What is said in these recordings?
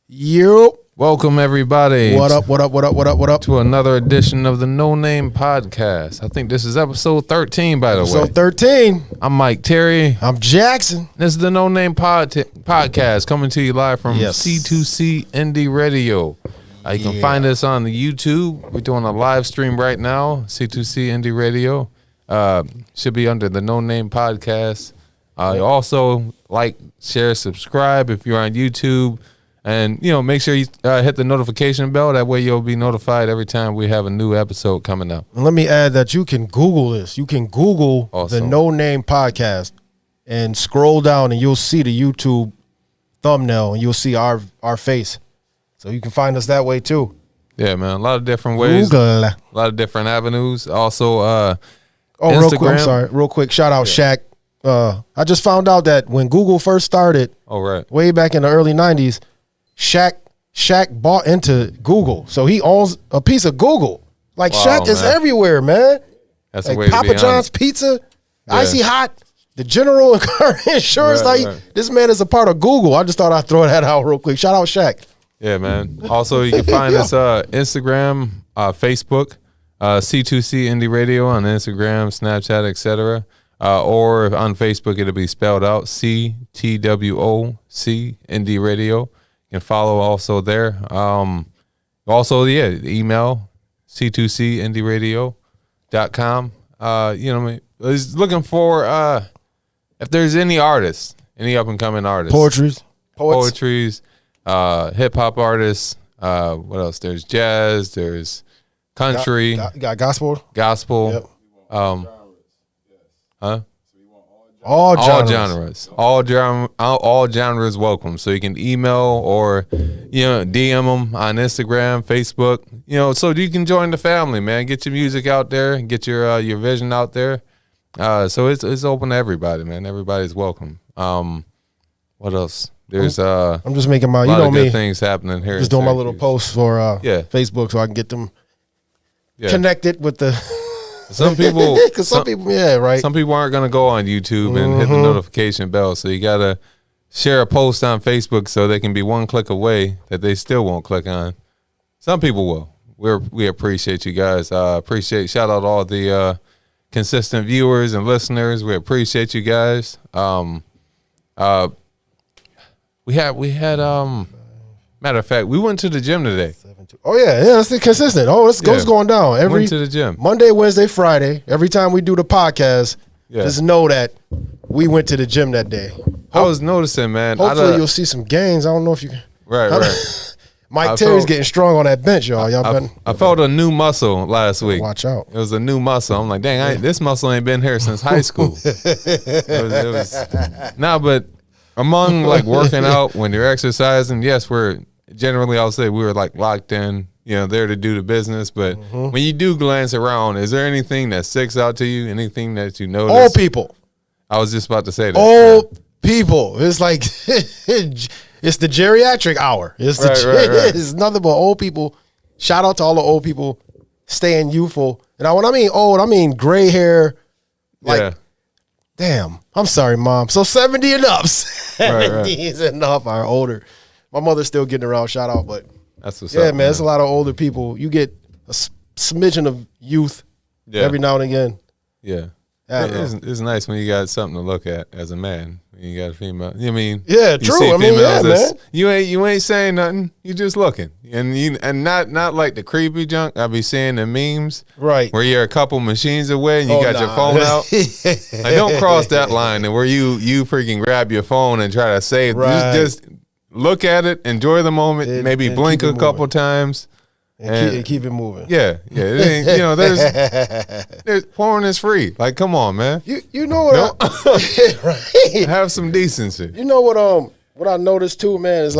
Yep. Welcome, everybody. What up? To another edition of the NoName podcast. I think this is episode 13, by the way. Episode 13. I'm Mike Terry. I'm Jaxn. This is the NoName podcast coming to you live from C2C Indie Radio. You can find us on the YouTube. We're doing a live stream right now, C2C Indie Radio. Should be under the NoName podcast. Also, like, share, subscribe if you're on YouTube. And, make sure you hit the notification bell. That way you'll be notified every time we have a new episode coming up. And let me add that you can Google this. You can Google the NoName podcast and scroll down and you'll see the YouTube thumbnail and you'll see our face. So you can find us that way too. Yeah, man. A lot of different ways. Google. A lot of different avenues. Also, Instagram. Real quick. Shout out Shaq. I just found out that when Google first started, way back in the early 90s, Shaq bought into Google, so he owns a piece of Google. Like, Shaq is everywhere, man. That's like the way Papa John's Pizza, Icy Hot, the General and car insurance. This man is a part of Google. I just thought I'd throw that out real quick. Shout out Shaq. Yeah, man. Also, you can find us Instagram, Facebook, C2C Indie Radio on Instagram, Snapchat, etc. Or on Facebook, it'll be spelled out CTWOC Indie Radio. You can follow also there. Email c2cindieradio.com. I was looking for if there's any artists, any up and coming artists, poetries, hip hop artists. What else? There's jazz. There's country. Got gospel. Yep. All genres welcome. So you can email or DM them on Instagram, Facebook. So you can join the family, man. Get your music out there, get your vision out there. So it's open to everybody, man. Everybody's welcome. What else? There's I'm just making my good things happening here. Just doing my little posts for Facebook so I can get them connected with the. Some people, some people aren't gonna go on YouTube and hit the notification bell, so you gotta share a post on Facebook so they can be one click away that they still won't click on. Some people will. We appreciate you guys. Shout out all the consistent viewers and listeners. We appreciate you guys. We had matter of fact, we went to the gym today. Oh yeah, that's consistent. Oh, it's going down went to the gym Monday, Wednesday, Friday. Every time we do the podcast, just know that we went to the gym that day. I was noticing, man. Hopefully, you'll see some gains. I don't know if you can. Right. Mike Terry's getting strong on that bench, y'all. I felt a new muscle last week. Watch out. It was a new muscle. I'm like, dang, this muscle ain't been here since high school. But among working out, when you're exercising, yes, I'll say we were locked in, there to do the business. But when you do glance around, is there anything that sticks out to you? Anything that you notice? Old people. I was just about to say that. Old people. It's like, it's the geriatric hour. It's nothing but old people. Shout out to all the old people staying youthful. And when I mean old, I mean gray hair. Damn. I'm sorry, Mom. So 70 and up. 70 and up are older. My mother's still getting around, shout out, but that's what's up, man. There's a lot of older people. You get a smidgen of youth every now and again. Yeah. It's nice when you got something to look at as a man. When you got a female. True. Man. You ain't saying nothing. You just looking. And not like the creepy junk I be seeing the memes. Right. Where you're a couple machines away and you got your phone out. Don't cross that line and where you freaking grab your phone and try to save. Just look at it, enjoy the moment, maybe blink a couple times. And keep it moving. Yeah. It ain't, there's porn is free. Come on, man. You know what? Have some decency. You know what I noticed too, man, is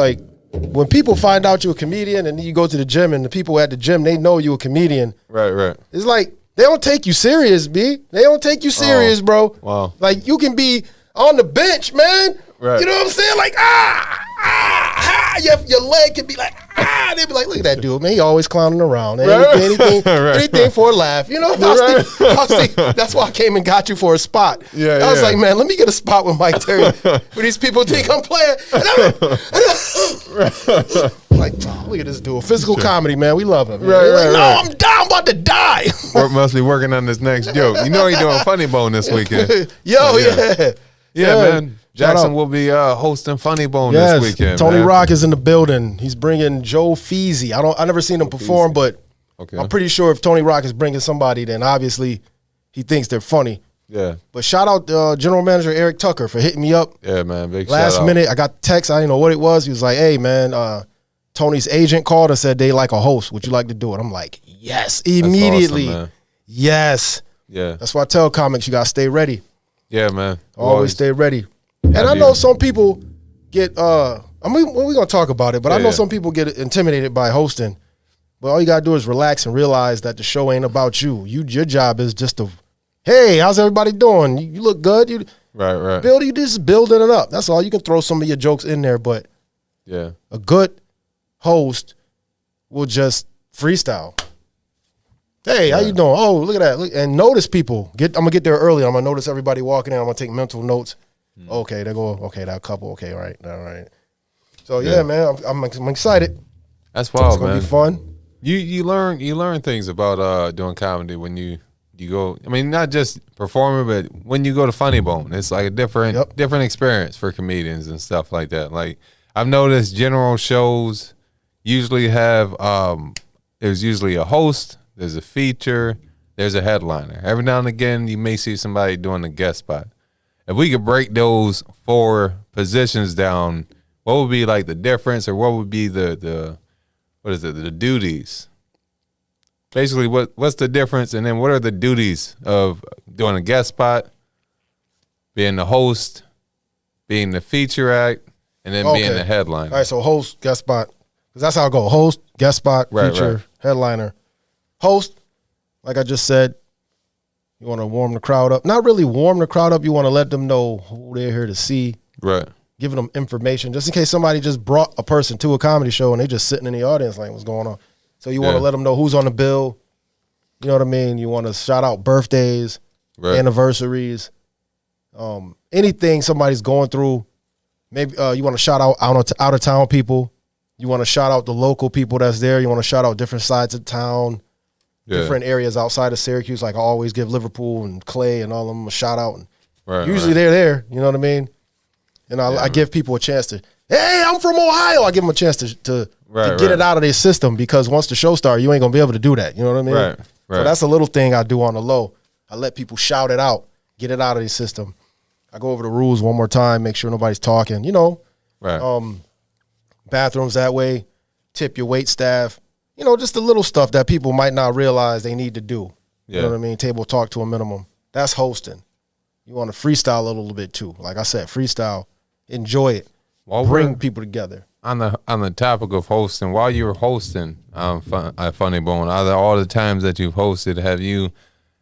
when people find out you're a comedian and you go to the gym and the people at the gym, they know you're a comedian. Right. It's they don't take you serious, B. They don't take you serious, bro. Wow. You can be on the bench, man. Right. You know what I'm saying? Your leg can be They be like, look at that dude, man. He always clowning around. Anything for a laugh. You know, I was thinking, that's why I came and got you for a spot. Yeah, I was like, man, let me get a spot with Mike Terry. For these people think I'm playing. Like, oh, look at this dude. Physical comedy, man. We love him. I'm down. I'm about to die. Work must be working on this next joke. You know he's doing Funny Bone this weekend. Yeah, man. Jaxn will be hosting Funny Bone this weekend. Tony Rock is in the building. He's bringing Joe Feezy. I never seen him perform, but I'm pretty sure if Tony Rock is bringing somebody, then obviously he thinks they're funny. Yeah. But shout out General Manager Eric Tucker for hitting me up. Yeah, man. Big last shout out. minute, I got the text. I didn't know what it was. He was like, hey, man, Tony's agent called and said they like a host. Would you like to do it? I'm like, yes. Immediately. Awesome, yes. Yeah. That's why I tell comics you got to stay ready. Yeah, man. Always stay ready. And I know some people get, we're going to talk about it, but I know some people get intimidated by hosting. But all you got to do is relax and realize that the show ain't about you. Your job is just to, hey, how's everybody doing? You look good. Right. You just building it up. That's all. You can throw some of your jokes in there, but a good host will just freestyle. Hey, how you doing? Oh, look at that. And notice people. I'm going to get there early. I'm going to notice everybody walking in. I'm going to take mental notes. Okay, they go, okay, that couple. Okay, all right. So, yeah, man, I'm excited. That's wild, man. It's going to be fun. You learn things about doing comedy when you go. I mean, not just performing, but when you go to Funny Bone, it's like a different experience for comedians and stuff like that. Like I've noticed general shows usually have there's usually a host, there's a feature, there's a headliner. Every now and again, you may see somebody doing a guest spot. If we could break those 4 positions down, what would be like the difference, or what would be the duties? Basically, what's the difference, and then what are the duties of doing a guest spot, being the host, being the feature act, and then being the headliner? All right, so host, guest spot, because that's how I go. Host, guest spot, feature, headliner. Host, like I just said, you want to warm the crowd up. Not really warm the crowd up. You want to let them know who they're here to see. Right. Giving them information, just in case somebody just brought a person to a comedy show and they just sitting in the audience like, what's going on? So you want to let them know who's on the bill. You know what I mean? You want to shout out birthdays, anniversaries, anything somebody's going through. Maybe you want to shout out of town people. You want to shout out the local people that's there. You want to shout out different sides of town, different areas outside of Syracuse. Like I always give Liverpool and Clay and all of them a shout out. And usually they're there. You know what I mean? And I give people a chance to, hey, I'm from Ohio. I give them a chance to get it out of their system, because once the show starts, you ain't going to be able to do that. You know what I mean? Right. So that's a little thing I do on the low. I let people shout it out, get it out of their system. I go over the rules one more time, make sure nobody's talking. You know, bathrooms that way, tip your wait staff. You know, just the little stuff that people might not realize they need to do. You know what I mean? Table talk to a minimum. That's hosting. You want to freestyle a little bit too. Like I said, freestyle. Enjoy it. Bring people together. On the topic of hosting, while you were hosting at Funny Bone, out of all the times that you've hosted, have you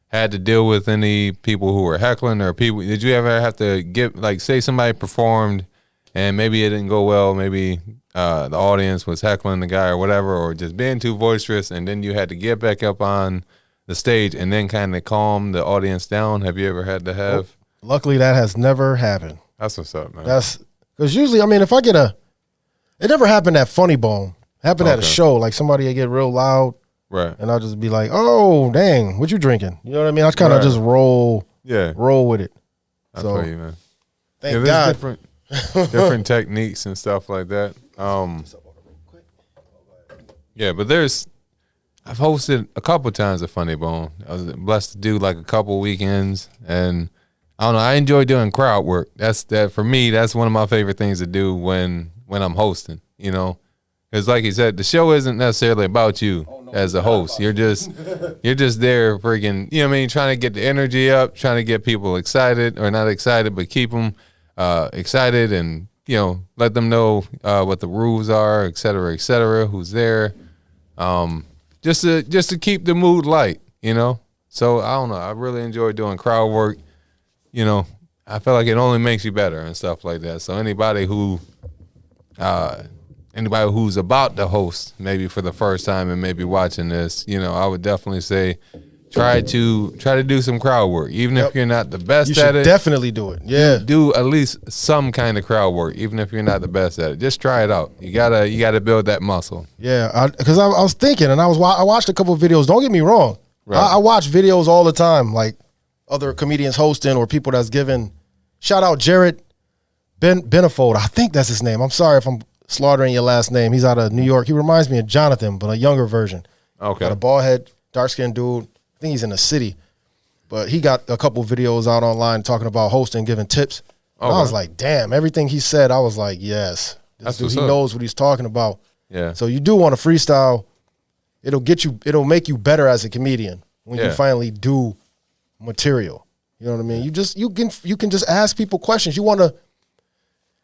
had to deal with any people who were heckling, or people? Did you ever have to get, like, say somebody performed and maybe it didn't go well, maybe the audience was heckling the guy or whatever, or just being too boisterous, and then you had to get back up on the stage and then kind of calm the audience down? Have you ever had to have? Luckily, that has never happened. That's what's up, man. That's because usually, I mean, if I get it never happened at Funny Bone. It happened at a show, like somebody get real loud, right? And I'll just be like, "Oh, dang, what you drinking?" You know what I mean? I kind of just roll with it. I feel you, man. Thank God. Different techniques and stuff like that. Yeah, but I've hosted a couple times at Funny Bone. I was blessed to do like a couple weekends, and I don't know, I enjoy doing crowd work. For me, that's one of my favorite things to do when I'm hosting, you know. Because like you said, the show isn't necessarily about you as a host. You're just there freaking, you know what I mean, trying to get the energy up, trying to get people excited, or not excited, but keep them excited, and, you know, let them know what the rules are, et cetera, who's there. Just to keep the mood light, you know. So I don't know, I really enjoy doing crowd work. You know, I feel like it only makes you better and stuff like that. So anybody who anybody who's about to host, maybe for the first time and maybe watching this, I would definitely say try to do some crowd work, even if you're not the best at it. You should definitely do it. Yeah, do at least some kind of crowd work, even if you're not the best at it. Just try it out. You gotta build that muscle. Yeah, because I was thinking, and I watched a couple of videos. Don't get me wrong. Right. I watch videos all the time, like other comedians hosting or people that's giving. Shout out Jared Benefold. I think that's his name. I'm sorry if I'm slaughtering your last name. He's out of New York. He reminds me of Jonathan, but a younger version. Okay. Got a bald head, dark-skinned dude. I think he's in the city. But he got a couple videos out online talking about hosting, giving tips. Okay. I was like, damn, everything he said, I was like, yes. He knows what he's talking about. Yeah. So you do want to freestyle. It'll make you better as a comedian when you finally do material. You know what I mean? You can just ask people questions.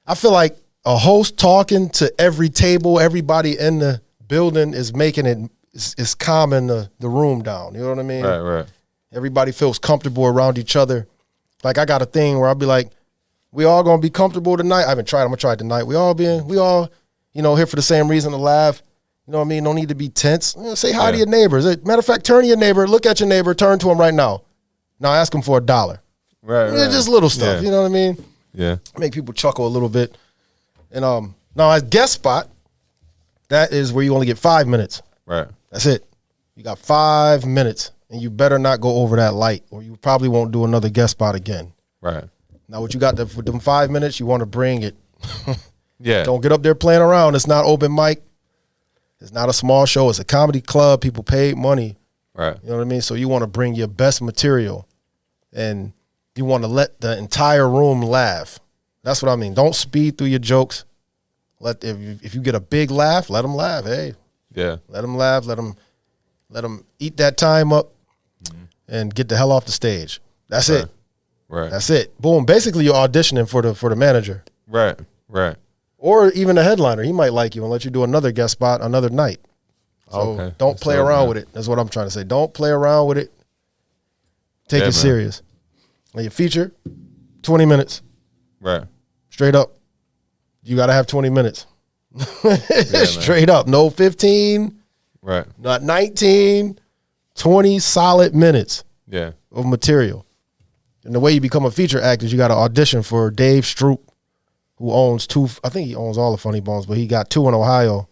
I feel like a host talking to every table, everybody in the building is making it is calming the room down. You know what I mean? Right. Everybody feels comfortable around each other. Like I got a thing where I'll be like, we all gonna be comfortable tonight. I haven't tried. I'm gonna try it tonight. We all here for the same reason to laugh. You know what I mean? No need to be tense. Say hi to your neighbors. Matter of fact, turn to your neighbor, look at your neighbor, turn to him right now. Now ask him for $1. Right. Just little stuff. Yeah. You know what I mean? Yeah. Make people chuckle a little bit. And now as guest spot, that is where you only get 5 minutes. Right. That's it. You got 5 minutes, and you better not go over that light, or you probably won't do another guest spot again. Right. Now, what you got for them 5 minutes, you want to bring it. Yeah. Don't get up there playing around. It's not open mic. It's not a small show. It's a comedy club. People paid money. Right. You know what I mean? So you want to bring your best material, and you want to let the entire room laugh. That's what I mean. Don't speed through your jokes. If you get a big laugh, let them laugh. Hey. Yeah. Let them laugh. Let them eat that time up, and get the hell off the stage. That's it. Right. That's it. Boom. Basically, you're auditioning for the manager. Right. Or even the headliner. He might like you and let you do another guest spot another night. So don't play around with it. That's what I'm trying to say. Don't play around with it. Take it serious. And your feature, 20 minutes. Right. Straight up. You got to have 20 minutes. Straight up. No 15. Right. Not 19. 20 solid minutes. Yeah. Of material. And the way you become a feature actor is you got to audition for Dave Stroop, who owns I think he owns all the Funny Bones, but he got 2 in Ohio.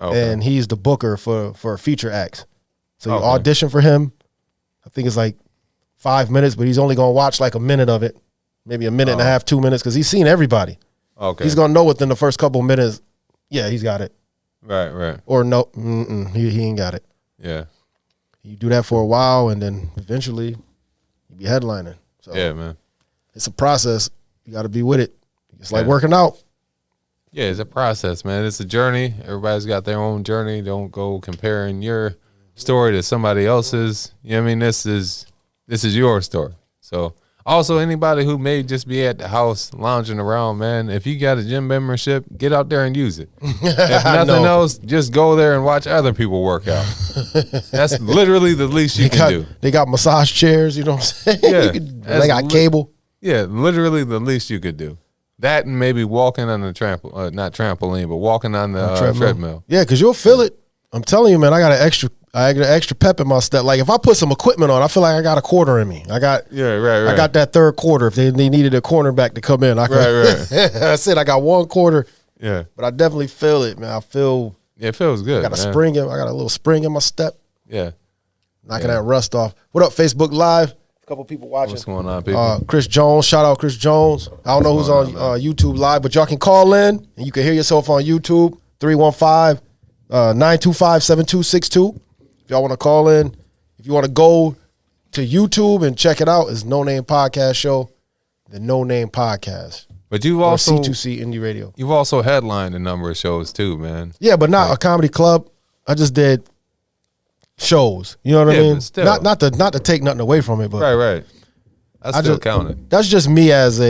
Okay. And he's the booker for feature acts. So you audition for him. I think it's like 5 minutes, but he's only going to watch like a minute of it. Maybe a minute and a half, 2 minutes, because he's seen everybody. Okay. He's going to know within the first couple of minutes, yeah, he's got it. Right. Or no, he ain't got it. Yeah. You do that for a while, and then eventually you be headlining. So yeah, man. It's a process. You got to be with it. It's like working out. Yeah, it's a process, man. It's a journey. Everybody's got their own journey. Don't go comparing your story to somebody else's. You know what I mean? This is your story. So also anybody who may just be at the house lounging around, man, if you got a gym membership, get out there and use it. If nothing else, just go there and watch other people work out. That's literally the least you can do. They got massage chairs, you know what I'm saying? Yeah. They got cable. Yeah, literally the least you could do. That and maybe walking on the not trampoline, but walking on the treadmill. Yeah, because you'll feel it. I'm telling you, man, I got an extra pep in my step. Like if I put some equipment on, I feel like I got a quarter in me. I got I got that third quarter. If they needed a cornerback to come in, right. That's it. I got 1 quarter. Yeah, but I definitely feel it, man. I feel. Yeah, it feels good. I got a spring. I got a little spring in my step. Yeah, knocking that rust off. What up, Facebook Live? Couple people watching. What's going on, people? Chris Jones, shout out Chris Jones. I don't know who's on YouTube Live, but y'all can call in and you can hear yourself on YouTube. 315-925-7262. If y'all want to call in, if you want to go to YouTube and check it out, it's NoName Podcast Show, the NoName Podcast. But you've also C2C Indie Radio. You've also headlined a number of shows too, man. Yeah, but not a comedy club. I just did shows, you know what I mean? Not to take nothing away from it, but right. I still count it. That's just me as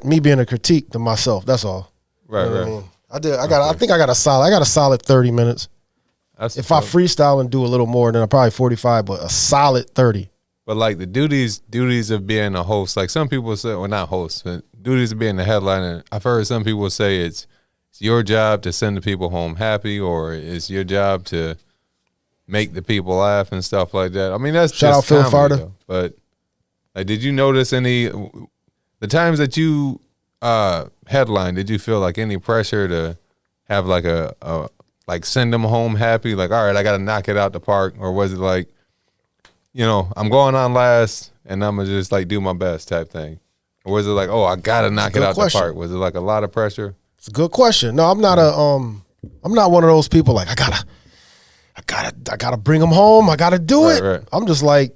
me being a critique to myself. That's all. Right, you know what I mean? I think I got a solid 30 minutes. If I freestyle and do a little more, then I'm probably 45, but a solid 30. But like the duties of being a host, like some people say, well, not host, but duties of being a headliner. I've heard some people say it's your job to send the people home happy, or it's your job to make the people laugh and stuff like that. I mean, that's shout just out Phil comedy, Farda. though. But like, did you notice the times that you headline? Did you feel like any pressure to have like like send them home happy? Like, all right, I got to knock it out the park, or was it like, I'm going on last and I'm gonna just like do my best type thing, or was it like, oh, I gotta knock it out the park? Was it like a lot of pressure? It's a good question. No, I'm not I'm not one of those people like I gotta bring them home. I gotta do it. Right. I'm just like,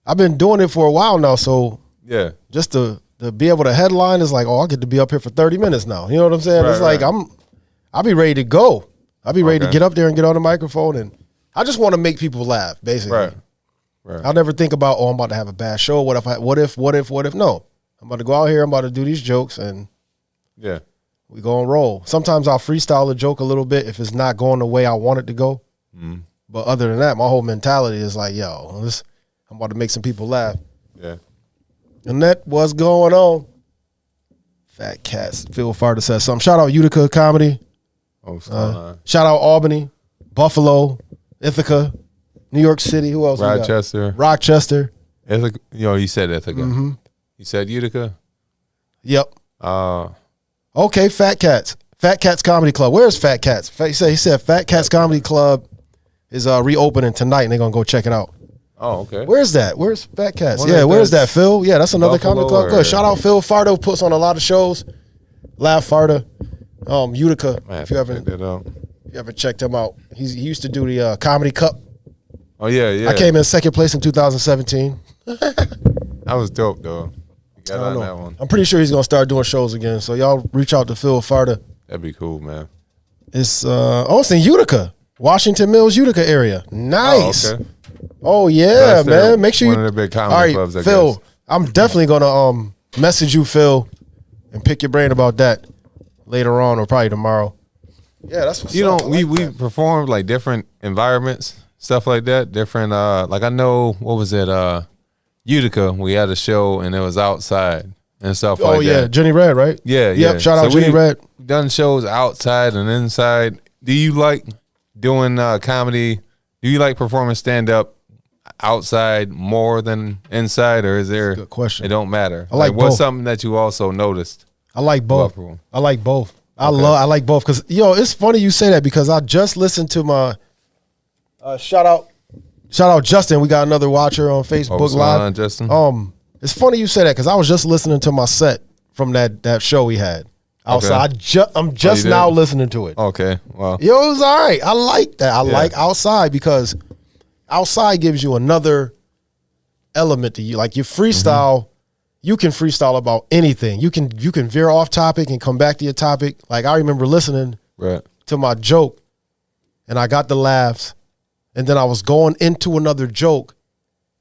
I've been doing it for a while now, so yeah, just to be able to headline is like, oh, I get to be up here for 30 minutes now. You know what I'm saying? Right, it's like I'll be ready to go. I'll be ready to get up there and get on the microphone, and I just want to make people laugh, basically. Right. I'll never think about, oh, I'm about to have a bad show. What if? No, I'm about to go out here. I'm about to do these jokes, and yeah, we go and roll. Sometimes I'll freestyle a joke a little bit if it's not going the way I want it to go. Mm. But other than that, my whole mentality is like, yo, I'm about to make some people laugh. Yeah. And that what's going on. Fat Cats. Phil Farda says something. Shout out Utica Comedy. Oh, shout out Albany, Buffalo, Ithaca, New York City. Who else? Rochester. Ithaca. You said Ithaca. Mm-hmm. You said Utica. Yep. Okay, Fat Cats. Fat Cats Comedy Club. Where's Fat Cats? He said Fat Cats Comedy Club is reopening tonight, and they're gonna go check it out. Oh, okay. Where's that? Where's Fat Cats? Where's that, Phil? Yeah, that's another comedy club. Good. Shout out Phil Farda, puts on a lot of shows. Laugh Farda. Utica. If you haven't checked him out, he used to do the Comedy Cup. Oh yeah. I came in second place in 2017. That was dope though. You got on that one. I'm pretty sure he's gonna start doing shows again. So y'all reach out to Phil Farda. That'd be cool, man. It's it's in Utica, Washington Mills, Utica area. Nice. Oh, okay. Oh yeah, man. Make sure one of the big comedy clubs. Phil, I'm definitely gonna message you, Phil, and pick your brain about that later on, or probably tomorrow. Yeah, that's what's up. We performed like different environments, stuff like that. Different like I know, what was it? Utica, we had a show and it was outside and stuff like that. Oh yeah, Jenny Red, right? Yeah. Yep, shout out Jenny Red. Done shows outside and inside. Do you like doing comedy? Do you like performing stand up outside more than inside, or is there? Good question. It don't matter. I like both. What's something that you also noticed? I like both. I like both. I like both because it's funny you say that because I just listened to my shout out Justin. We got another watcher on Facebook Live. Justin. It's funny you say that because I was just listening to my set from that show we had outside. I'm just now listening to it. Okay, well, it was all right. I like that. I like outside because outside gives you another element to you. Like your freestyle, you can freestyle about anything. You can veer off topic and come back to your topic. Like I remember listening to my joke, and I got the laughs, and then I was going into another joke,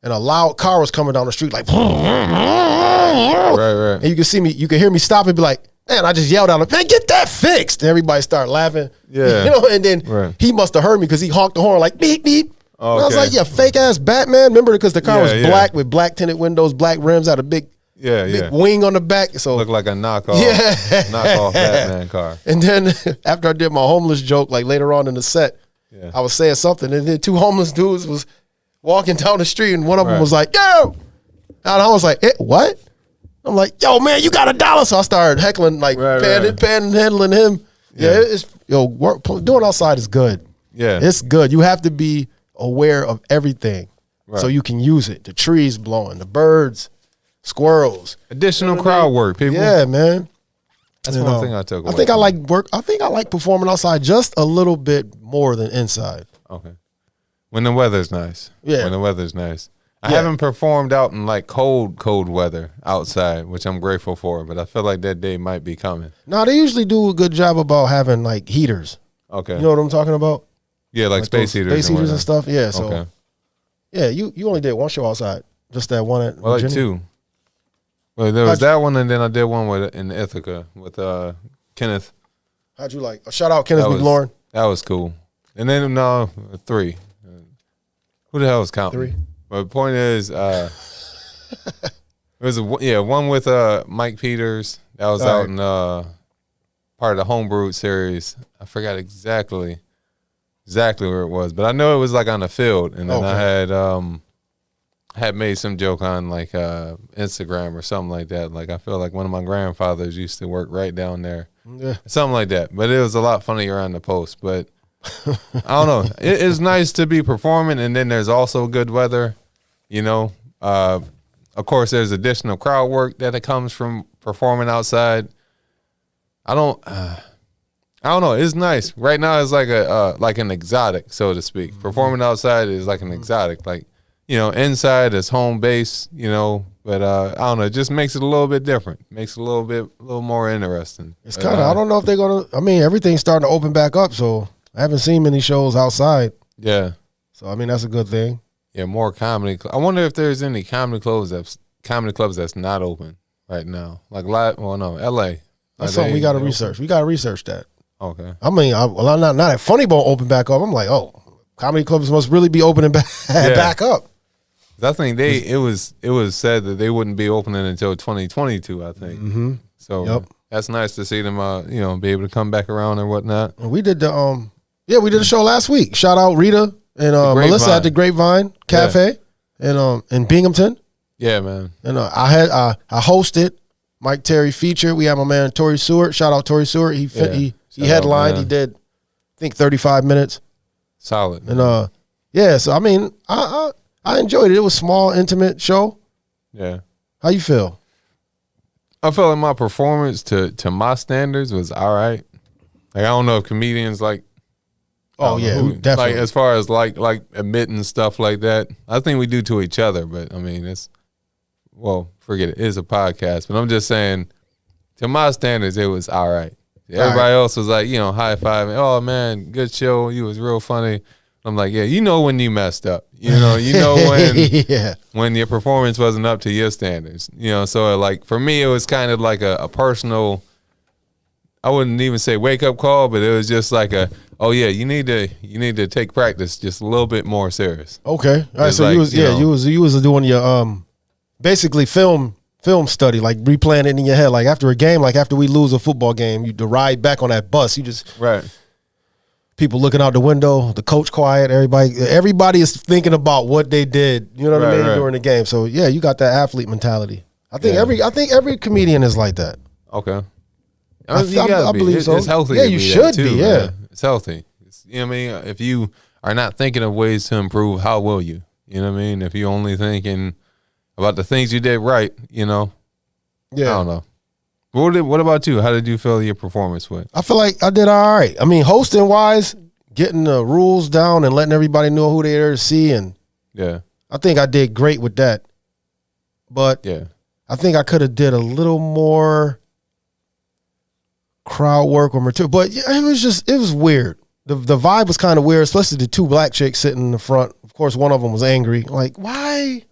and a loud car was coming down the street like, right. And you can hear me stop and be like, man, I just yelled out, man, get that fixed. And everybody started laughing. Yeah. And then he must have heard me because he honked the horn like beep, beep. Okay. And I was like, yeah, fake ass Batman. Remember, because the car was black with black tinted windows, black rims, had a big wing on the back. So looked like a knockoff Batman car. And then after I did my homeless joke, like later on in the set, I was saying something, and then two homeless dudes was walking down the street, and one of them was like, yo. And I was like, what? I'm like, yo, man, you got $1. So I started heckling, like panhandling him. Yeah, doing outside is good. Yeah, it's good. You have to be aware of everything so you can use it. The trees blowing, the birds, squirrels. Additional crowd work, people. Yeah, man. That's one thing I took away. I think I like work. I think I like performing outside just a little bit more than inside. Okay. When the weather's nice. Yeah. When the weather's nice. I haven't performed out in like cold weather outside, which I'm grateful for, but I feel like that day might be coming. No, they usually do a good job about having like heaters. Okay. You know what I'm talking about? Yeah, like space heaters. Space heaters and stuff. Yeah. So yeah, you only did one show outside. Just that one at like two. Well, there was that one, and then I did one in Ithaca with Kenneth. How'd you like? Shout out Kenneth McLaurin. That was cool. And then 3. Who the hell is counting? 3. But the point is, it was one with Mike Peters. That was out in part of the Homebrew series. I forgot exactly where it was, but I know it was like on the field, and then I had made some joke on like Instagram or something like that. Like I feel like one of my grandfathers used to work right down there, something like that. But it was a lot funnier on the post. But I don't know. It is nice to be performing, and then there's also good weather. You know, of course, there's additional crowd work that it comes from performing outside. I don't know. It's nice. Right now, it's like an exotic, so to speak. Mm-hmm. Performing outside is like an exotic. Like, you know, inside is home base, you know, but I don't know. It just makes it a little bit different. Makes it a little more interesting. It's kind of, I don't know if they're going to, I mean, everything's starting to open back up, so I haven't seen many shows outside. Yeah. So, I mean, that's a good thing. Yeah, more comedy. I wonder if there's any comedy clubs that's not open right now. Like, L.A. That's something we got to research. We got to research that. Okay. I mean, not at Funny Bone open back up. I'm like, oh, comedy clubs must really be opening back up. I think it was said that they wouldn't be opening until 2022. I think. Mm-hmm. So that's nice to see them, be able to come back around and whatnot. We did we did a show last week. Shout out Rita and Melissa at the Grapevine Cafe in Binghamton. Yeah, man. And I hosted Mike Terry feature. We have my man Tori Seward. Shout out Tori Seward. He headlined. He did, I think, 35 minutes. Solid. And so I mean, I enjoyed it. It was a small, intimate show. Yeah. How you feel? I felt like my performance to my standards was all right. Like, I don't know if comedians like. Oh yeah, definitely. Like, as far as like admitting stuff like that, I think we do to each other. But I mean, forget it. It's a podcast, but I'm just saying, to my standards, it was all right. Everybody else was like, high fiving. Oh man, good show. You was real funny. I'm like, yeah, you know when you messed up. You know when when your performance wasn't up to your standards. So like for me, it was kind of like a personal. I wouldn't even say wake up call, but it was just like you need to take practice just a little bit more serious. Okay, all right. So you was doing your basically film study, like replaying it in your head, like after a game, like after we lose a football game, you to ride back on that bus, you just people looking out the window, the coach quiet, everybody is thinking about what they did, you know what I mean, during the game. So yeah, you got that athlete mentality. I think every comedian is like that. Okay. I believe so. It's healthy. Yeah, you should be. Yeah, man. It's healthy. You know what I mean? If you are not thinking of ways to improve, how will you? You know what I mean? If you're only thinking about the things you did right, Yeah. I don't know. What about you? How did you feel your performance went? I feel like I did all right. I mean, hosting wise, getting the rules down and letting everybody know who they're there to see, and I think I did great with that. But I think I could have did a little more crowd work or material. But it was weird. The vibe was kind of weird, especially the two black chicks sitting in the front. Of course, one of them was angry. Like, why?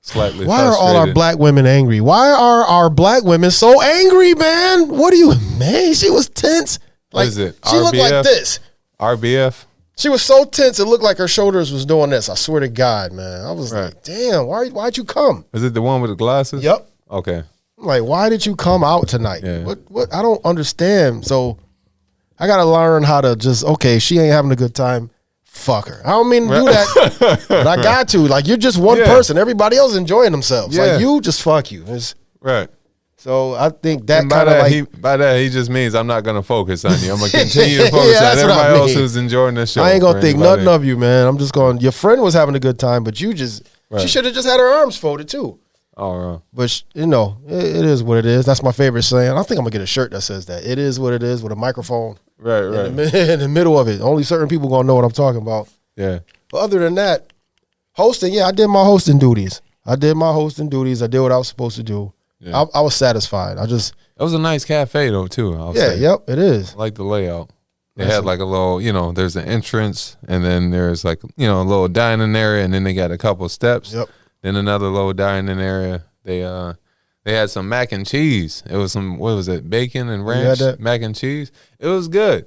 Slightly why frustrated. are all our black women angry? Why are our black women so angry, man? What do you mean? She was tense. Like, what is it? She looked like this. RBF? She was so tense, it looked like her shoulders was doing this. I swear to God, man. I was like, damn, why'd you come? Is it the one with the glasses? Yep. Okay. I'm like, why did you come out tonight? Yeah. What? I don't understand. So I got to learn how to just, she ain't having a good time. Fuck her. I don't mean to do that, but I got to. Like, you're just one person. Everybody else enjoying themselves. Like, you just fuck you. Right. So I think that kind of like. By that, he just means I'm not going to focus on you. I'm going to continue to focus on everybody else who's enjoying this show. I ain't going to think nothing of you, man. I'm just going, your friend was having a good time, but you just, she should have just had her arms folded too. Oh, but it is what it is. That's my favorite saying. I think I'm gonna get a shirt that says that. It is what it is, with a microphone. Right. In the middle of it. Only certain people gonna know what I'm talking about. Yeah. But other than that, hosting. Yeah, I did my hosting duties. I did what I was supposed to do. Yeah. I was satisfied. It was a nice cafe though too. Yep, it is. I like the layout. They had like a little, there's an entrance, and then there's like, a little dining area, and then they got a couple steps. Yep. Then another low dining area. They had some mac and cheese. It was some, what was it, bacon and ranch mac and cheese. It was good.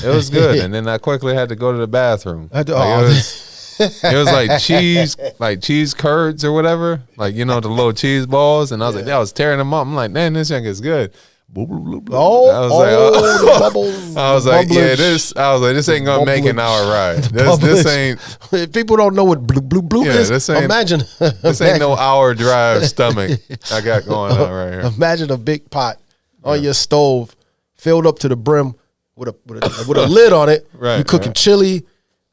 It was good. And then I quickly had to go to the bathroom. It was like cheese curds or whatever. Like, the little cheese balls. And I was like, I was tearing them up. I'm like, man, this thing is good. the bubbles. I was like, yeah, this ain't gonna make an hour ride. This ain't. If people don't know what blue is, this ain't no hour drive stomach I got going on right here. Imagine a big pot on your stove filled up to the brim with a lid on it. Right, you cooking chili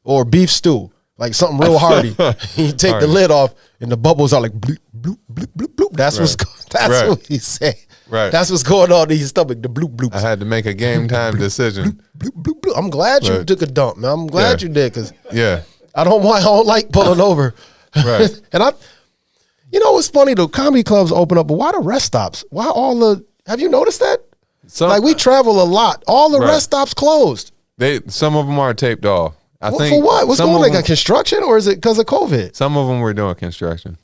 or beef stew, like something real hearty. You take the lid off and the bubbles are like bloop, bloop, bloop, bloop, bloop. That's what he said. Right. That's what's going on in your stomach, the bloop bloops. I had to make a game time decision. Bloop, bloop, bloop. I'm glad you took a dump, man. I'm glad you did, because I don't like pulling over. Right. And you know what's funny, the comedy clubs open up, but why the rest stops? Have you noticed that? Like, we travel a lot. All the rest stops closed. Some of them are taped off. I think for what? What's going on? Like a construction, or is it because of COVID? Some of them were doing construction.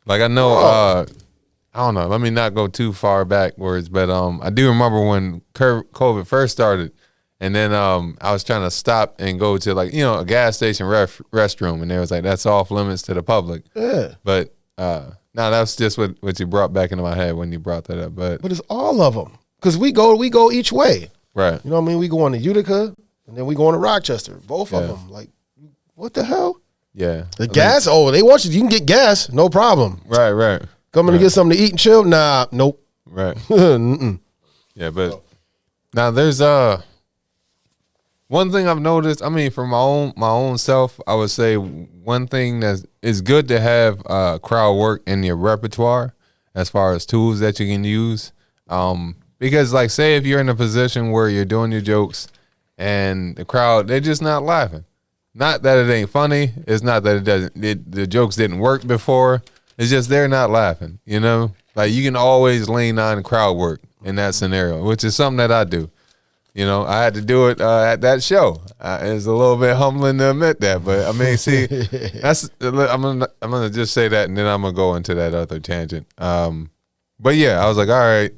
Like, I know, I don't know. Let me not go too far backwards, but I do remember when COVID first started, and then I was trying to stop and go to, like, a gas station restroom, and they was like, that's off limits to the public. Yeah. But that's just what you brought back into my head when you brought that up. But it's all of them, because we go each way. Right. You know what I mean? We go on to Utica, and then we go on to Rochester. Both of them. Like, what the hell? Yeah. The gas? They want you. You can get gas, no problem. Right. Coming to get something to eat and chill? Nah, nope. Right. Yeah, but now there's one thing I've noticed. I mean, for my own self, I would say one thing that is good to have crowd work in your repertoire as far as tools that you can use. Because, like, say if you're in a position where you're doing your jokes and the crowd, they're just not laughing. Not that it ain't funny. It's not that the jokes didn't work before. It's just they're not laughing, Like, you can always lean on crowd work in that scenario, which is something that I do. I had to do it at that show. It's a little bit humbling to admit that, but I mean, see, I'm gonna just say that, and then I'm gonna go into that other tangent. But yeah, I was like, all right,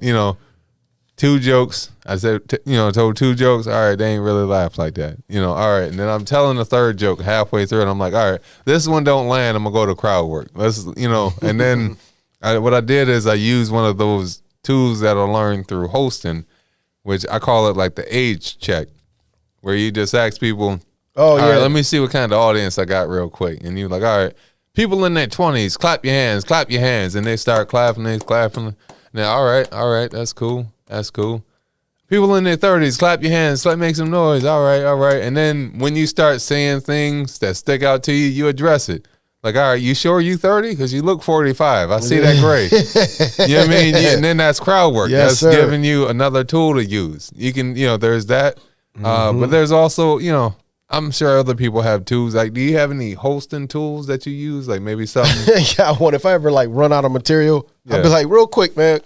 2 jokes. I said, told 2 jokes. All right, they ain't really laughed like that. All right. And then I'm telling the 3rd joke halfway through, and I'm like, all right, this one don't land. I'm going to go to crowd work. Let's, and then what I did is I used one of those tools that I learned through hosting, which I call it like the age check, where you just ask people, all right, let me see what kind of audience I got real quick. And you're like, all right, people in their 20s, clap your hands. And they start clapping, Now, all right, that's cool. That's cool. People in their 30s, clap your hands, make some noise. All right. And then when you start saying things that stick out to you, you address it. Like, all right, you sure you 30? Because you look 45. I see that gray. You know what I mean? Yeah, and then that's crowd work. Yes, that's giving you another tool to use. You can, there's that. But there's also, I'm sure other people have tools. Like, do you have any hosting tools that you use? Like, maybe something? Yeah, if I ever, like, run out of material, I'll be like, real quick, man.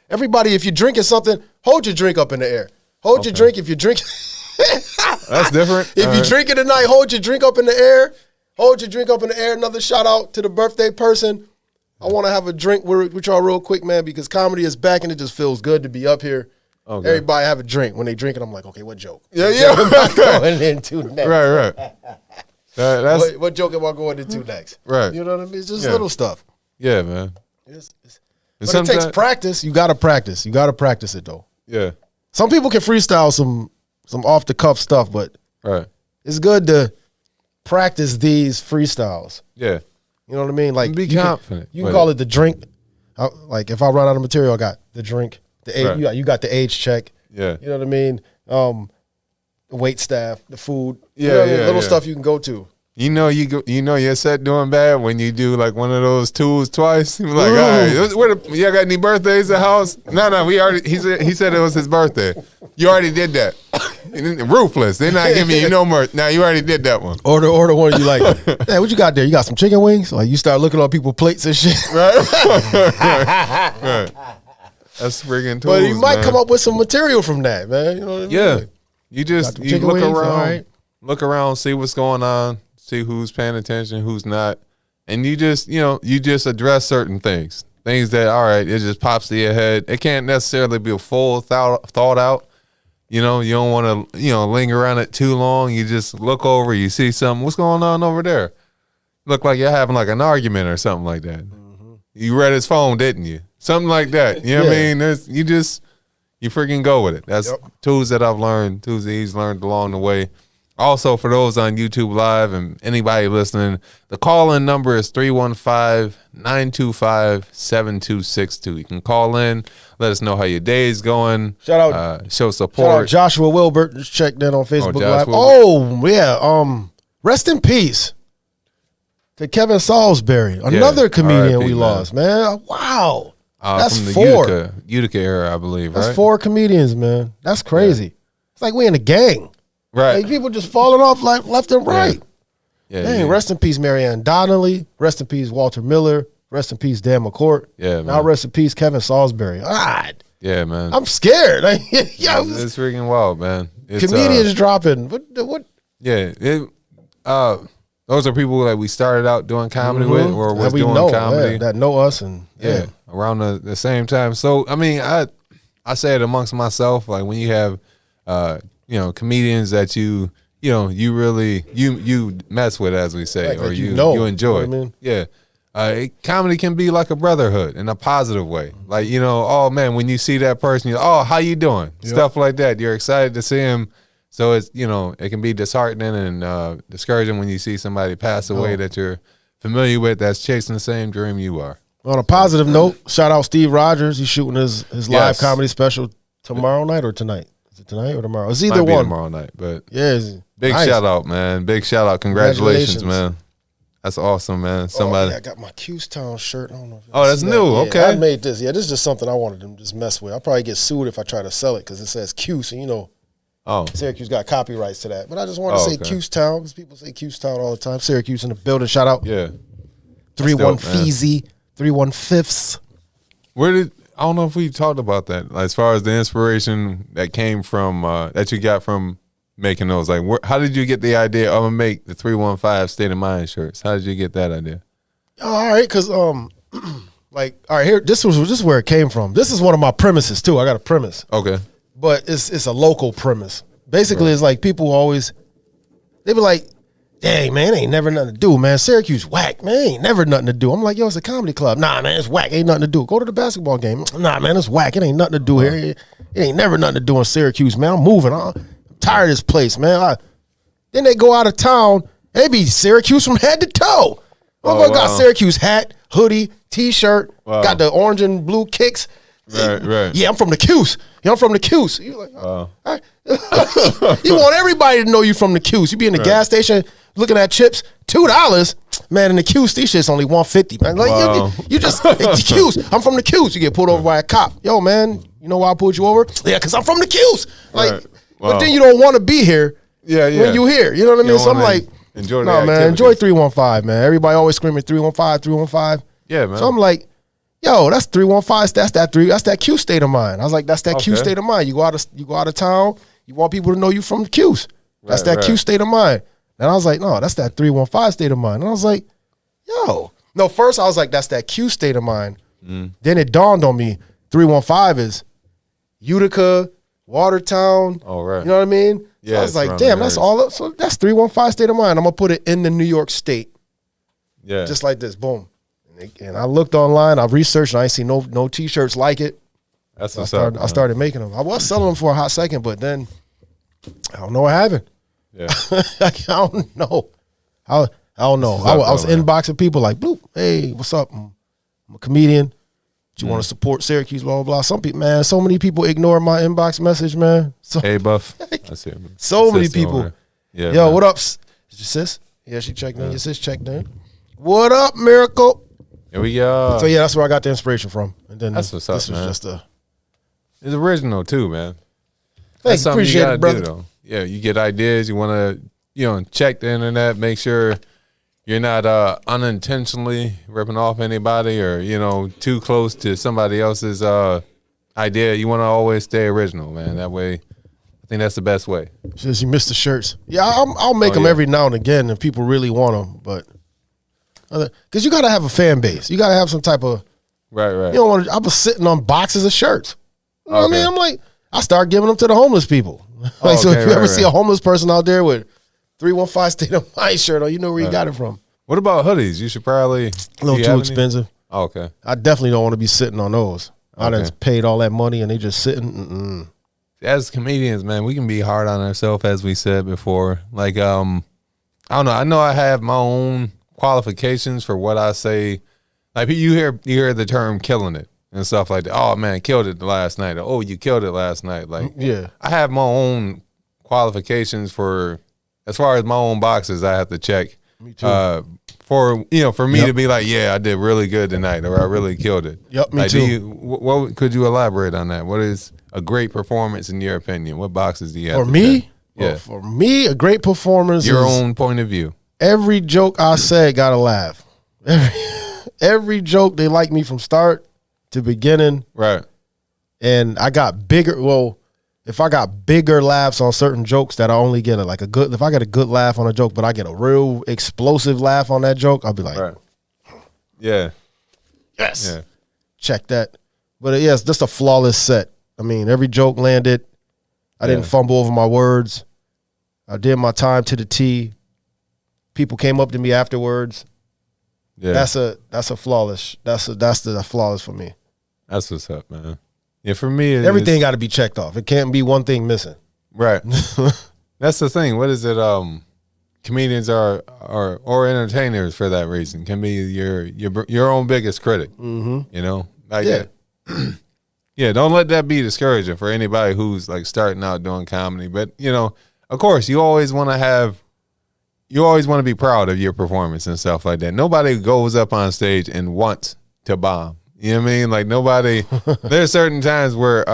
Everybody, if you're drinking something, hold your drink up in the air. Hold your drink if you're drinking. That's different. If you're drinking tonight, hold your drink up in the air. Hold your drink up in the air. Another shout out to the birthday person. I want to have a drink with y'all real quick, man, because comedy is back and it just feels good to be up here. Okay. Everybody have a drink. When they drink it, I'm like, okay, what joke? Yeah. Going into next. Right. What joke am I going into next? Right. You know what I mean? It's just little stuff. Yeah, man. But it takes practice. You got to practice. You got to practice it, though. Yeah. Some people can freestyle some off the cuff stuff, but it's good to practice these freestyles. Yeah. You know what I mean? Like, be confident. You can call it the drink. Like, if I run out of material, I got the drink. The age, you got the age check. Yeah. You know what I mean? The wait staff, the food. Yeah, little stuff you can go to. Your set doing bad when you do like one of those tools twice. You're like, all right, y'all got any birthdays at the house? No, we already. He said it was his birthday. You already did that. Ruthless. They're not giving you no more. Now you already did that one. Order one you like. Hey, what you got there? You got some chicken wings? Like, you start looking on people's plates and shit. Right. That's friggin' tools. But you might come up with some material from that, man. You know what I mean? Yeah. You look wings, around, look around, see what's going on, see who's paying attention, who's not, and you just address certain things that, all right, it just pops to your head. It can't necessarily be a full thought out. You don't want to linger around it too long. You just look over, you see something. What's going on over there? Look like you're having like an argument or something like that. Mm-hmm. You read his phone, didn't you? Something like that. You know what I mean? you freaking go with it. That's tools that I've learned, tools that he's learned along the way. Also, for those on YouTube Live and anybody listening, the call-in number is 315-925-7262. You can call in, let us know how your day is going. Shout out, show support. Shout out Joshua Wilbert just checked in on Facebook Live. Oh yeah, rest in peace to Kevin Salisbury, another comedian we lost, man. Wow, that's from the 4 Utica era, I believe. That's right? 4 comedians, man. That's crazy. Yeah. It's like we in a gang. Right. Like people just falling off like left and right. Yeah. Dang, rest in peace, Marianne Donnelly. Rest in peace, Walter Miller. Rest in peace, Dan McCourt. Yeah, man. Now rest in peace, Kevin Salisbury. God. Yeah, man. I'm scared. It's freaking wild, man. It's, comedians dropping. What? Yeah. Those are people that we started out doing comedy with or was doing comedy. That know us and around the same time. So, I mean, I say it amongst myself, like when you have comedians that you really mess with, as we say, or you enjoy. You know what I mean? Yeah. Comedy can be like a brotherhood in a positive way. Like, oh man, when you see that person, how you doing? Yep. Stuff like that. You're excited to see him. So it's, it can be disheartening and discouraging when you see somebody pass away that you're familiar with that's chasing the same dream you are. On a positive note, shout out Steve Rogers. He's shooting his live comedy special tomorrow night or tonight. Is it tonight or tomorrow? It's either one. Tomorrow night, but big shout out, man. Big shout out. Congratulations, man. That's awesome, man. Somebody. I got my Q-Town shirt. I don't know. That's new. Yeah, okay. I made this. Yeah, this is just something I wanted to just mess with. I'll probably get sued if I try to sell it because it says Q. So Syracuse got copyrights to that. But I just want to say Q-Town because people say Q-Town all the time. Syracuse in the building. Shout out. Yeah. 3-1 Feezy. 3-1 I don't know if we talked about that as far as the inspiration that came from that you got from making those. Like, how did you get the idea? I'm gonna make the 315 State of Mind shirts. How did you get that idea? All right, because here, this is where it came from. This is one of my premises too. I got a premise. Okay, but it's a local premise. Basically, It's like people always they be like, "Dang man, ain't never nothing to do, man. Syracuse whack, man. Ain't never nothing to do." I'm like, "Yo, it's a comedy club." Nah, man, it's whack. Ain't nothing to do. Go to the basketball game. Nah, man, it's whack. It ain't nothing to do here. It ain't never nothing to do in Syracuse, man. I'm moving. I'm tired of this place, man. Then they go out of town. They be Syracuse from head to toe. Got Syracuse hat, hoodie, T-shirt. Got the orange and blue kicks. Right. Yeah, I'm from the Cuse. Yeah, I'm from the Cuse. You're like, right. You want everybody to know you from the Cuse. You be in the gas station looking at chips, $2. Man, in the Cuse, these shit's only $1.50. Man, like you just the Cuse. I'm from the Cuse. You get pulled over by a cop. Yo, man, you know why I pulled you over? Yeah, because I'm from the Cuse. Like, but then you don't want to be here. When you here, you know what I mean? So I'm like, enjoy man, enjoy 315, man. Everybody always screaming 315, 315. Yeah, man. So I'm like, yo, that's 315. That's that Q state of mind. I was like, that's that Q state of mind. You go out of town. You want people to know you from the Q's. That's that Q state of mind. And I was like, no, that's that 315 state of mind. And I was like, yo, no. First I was like, that's that Q state of mind. Then it dawned on me, 315 is Utica, Watertown. Oh, right. You know what I mean? Yeah. So I was like, damn, that's all. So that's 315 state of mind. I'm gonna put it in the New York State. Yeah. Just like this. Boom. And I looked online, I researched, and I ain't seen no T-shirts like it. That's what's up. I started making them. I was selling them for a hot second, but then I don't know what happened. Yeah. I don't know. I don't know. I was inboxing people like, bloop, hey, what's up? I'm a comedian. Do you want to support Syracuse, blah, blah, blah. Some people, man, so many people ignore my inbox message, man. Hey, Buff. I see it, man. So many people. Yeah, yo, man. What up? Is your sis? Yeah, she checked in. Your sis checked in. What up, Miracle? Here we go. So yeah, that's where I got the inspiration from. And then that's what's up, this was man. Just it's original too, man. Thanks, appreciate it, brother. Do, yeah, you get ideas. You want to, check the internet, make sure you're not unintentionally ripping off anybody or too close to somebody else's idea. You want to always stay original, man. That way, I think that's the best way. Since you missed the shirts, yeah, I'll make them every now and again if people really want them, but. Because you got to have a fan base. You got to have some type of... Right. You don't want to... I was sitting on boxes of shirts. You know what I mean? I'm like... I start giving them to the homeless people. So if you ever see a homeless person out there with 315 State of Mind shirt on, you know where you got it from. What about hoodies? You should probably... A little too expensive. Oh, okay. I definitely don't want to be sitting on those. I done paid all that money and they just sitting. As comedians, man, we can be hard on ourselves, as we said before. Like, I don't know. I know I have my own qualifications for what I say. Like, you hear the term "killing it" and stuff like that. Oh man, killed it last night. Or, oh, you killed it last night. Like, yeah, I have my own qualifications for as far as my own boxes. I have to check. Me too. For me to be like, yeah, I did really good tonight, or I really killed it. Yep, me like, too. What could you elaborate on that? What is a great performance in your opinion? What boxes do you have? For me, check? Yeah, for me, a great performance. Your own point of view. Every joke I said got a laugh. Every joke, they like me from start to beginning. Right. And I got bigger. Well, if I got bigger laughs on certain jokes that I only get if I get a good laugh on a joke, but I get a real explosive laugh on that joke, I'll be like, right. Yeah. Yes. Yeah. Check that. But yes, just a flawless set. I mean, every joke landed. I didn't fumble over my words. I did my time to the T. People came up to me afterwards. Yeah. That's a flawless. That's the flawless for me. That's what's up, man. Yeah, for me, everything got to be checked off. It can't be one thing missing. Right. That's the thing. What is it? Comedians are or entertainers for that reason can be your own biggest critic. Mm-hmm. You know, like yeah. Don't let that be discouraging for anybody who's like starting out doing comedy. But of course, you always want to be proud of your performance and stuff like that. Nobody goes up on stage and wants to bomb. You know what I mean? Like nobody, there's certain times where,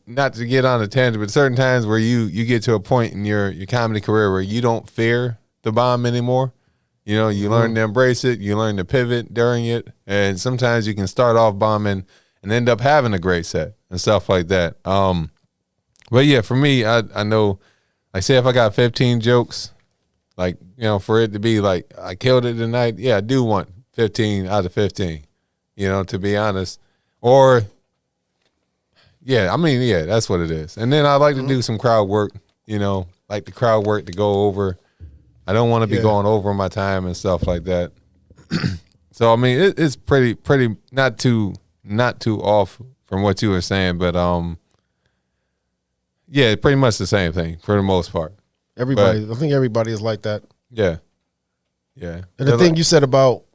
not to get on a tangent, but certain times where you get to a point in your comedy career where you don't fear the bomb anymore. You learn to embrace it. You learn to pivot during it. And sometimes you can start off bombing and end up having a great set and stuff like that. But yeah, for me, I know, like say if I got 15 jokes, like, for it to be like, I killed it tonight. Yeah, I do want 15 out of 15. To be honest. Or, that's what it is. And then I like to do some crowd work, like the crowd work to go over. I don't want to be going over my time and stuff like that. So, I mean, it's pretty not too off from what you were saying, but, pretty much the same thing for the most part. I think everybody is like that. Yeah. Yeah. And the thing you said about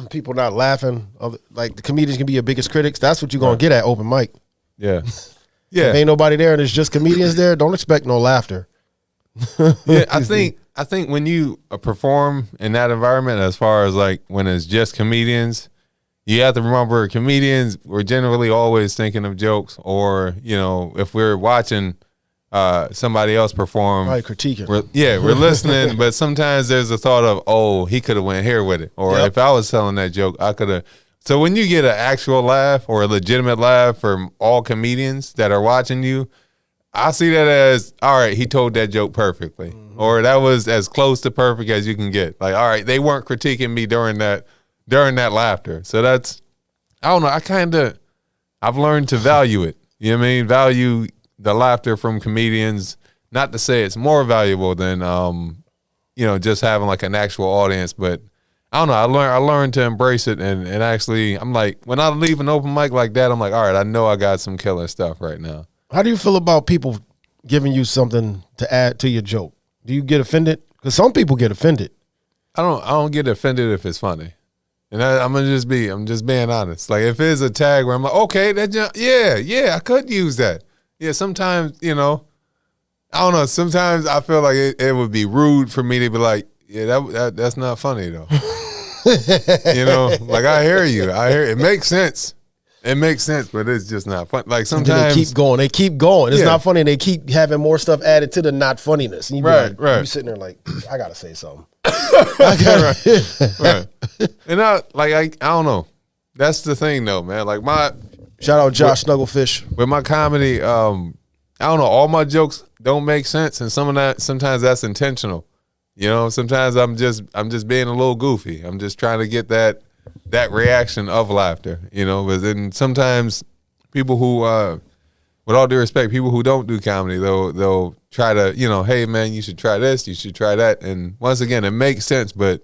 people not laughing, like the comedians can be your biggest critics. That's what you're gonna get at open mic. Yeah, yeah. If ain't nobody there and it's just comedians there, don't expect no laughter. Yeah, I think when you perform in that environment, as far as like when it's just comedians, you have to remember comedians. We're generally always thinking of jokes, or if we're watching somebody else perform, probably critiquing. We're listening, but sometimes there's a thought of, oh, he could have went here with it, or if I was telling that joke, I could have. So when you get an actual laugh or a legitimate laugh from all comedians that are watching you, I see that as, all right, he told that joke perfectly, or that was as close to perfect as you can get. Like, all right, they weren't critiquing me during that laughter. So that's, I don't know. I've learned to value it. You know what I mean? Value the laughter from comedians, not to say it's more valuable than just having like an actual audience, but I don't know. I learned to embrace it, and actually, I'm like, when I leave an open mic like that, I'm like, all right, I know I got some killer stuff right now. How do you feel about people giving you something to add to your joke? Do you get offended? Because some people get offended. I don't get offended if it's funny, and I'm just being honest. Like if it's a tag where I'm like, okay, I could use that. Yeah, sometimes, I don't know. Sometimes I feel like it would be rude for me to be like, yeah, that's not funny though. Like I hear you. It makes sense. It makes sense, but it's just not fun. Like sometimes they keep going. It's not funny. And they keep having more stuff added to the not funniness. And right. You sitting there like, I gotta say something. Right. And I don't know. That's the thing though, man. Like shout out Josh Snugglefish. With my comedy, I don't know, all my jokes don't make sense, and sometimes that's intentional. Sometimes I'm just being a little goofy. I'm just trying to get that reaction of laughter, but then sometimes people who, with all due respect, people who don't do comedy, they'll try to, hey man, you should try this, you should try that. And once again, it makes sense, but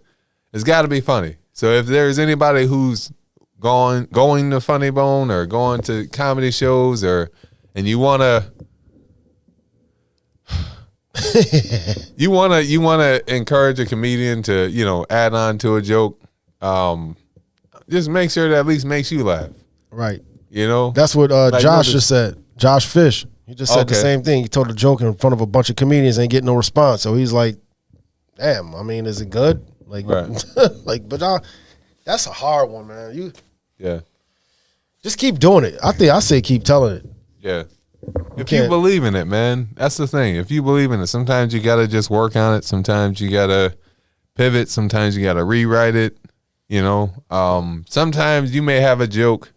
it's gotta be funny. So if there's anybody who's going to Funny Bone or going to comedy shows and you wanna you wanna encourage a comedian to, you know, add on to a joke, just make sure that at least makes you laugh. Right. You know? That's what Josh just said. Josh Fish. He just said the same thing. He told a joke in front of a bunch of comedians, ain't getting no response. So he's like, damn, I mean, is it good? Like, like, but that's a hard one, man. Just keep doing it. I say keep telling it. Yeah. If you believe in it, man, that's the thing. If you believe in it, sometimes you got to just work on it. Sometimes you got to pivot. Sometimes you got to rewrite it. You know, sometimes you may have a joke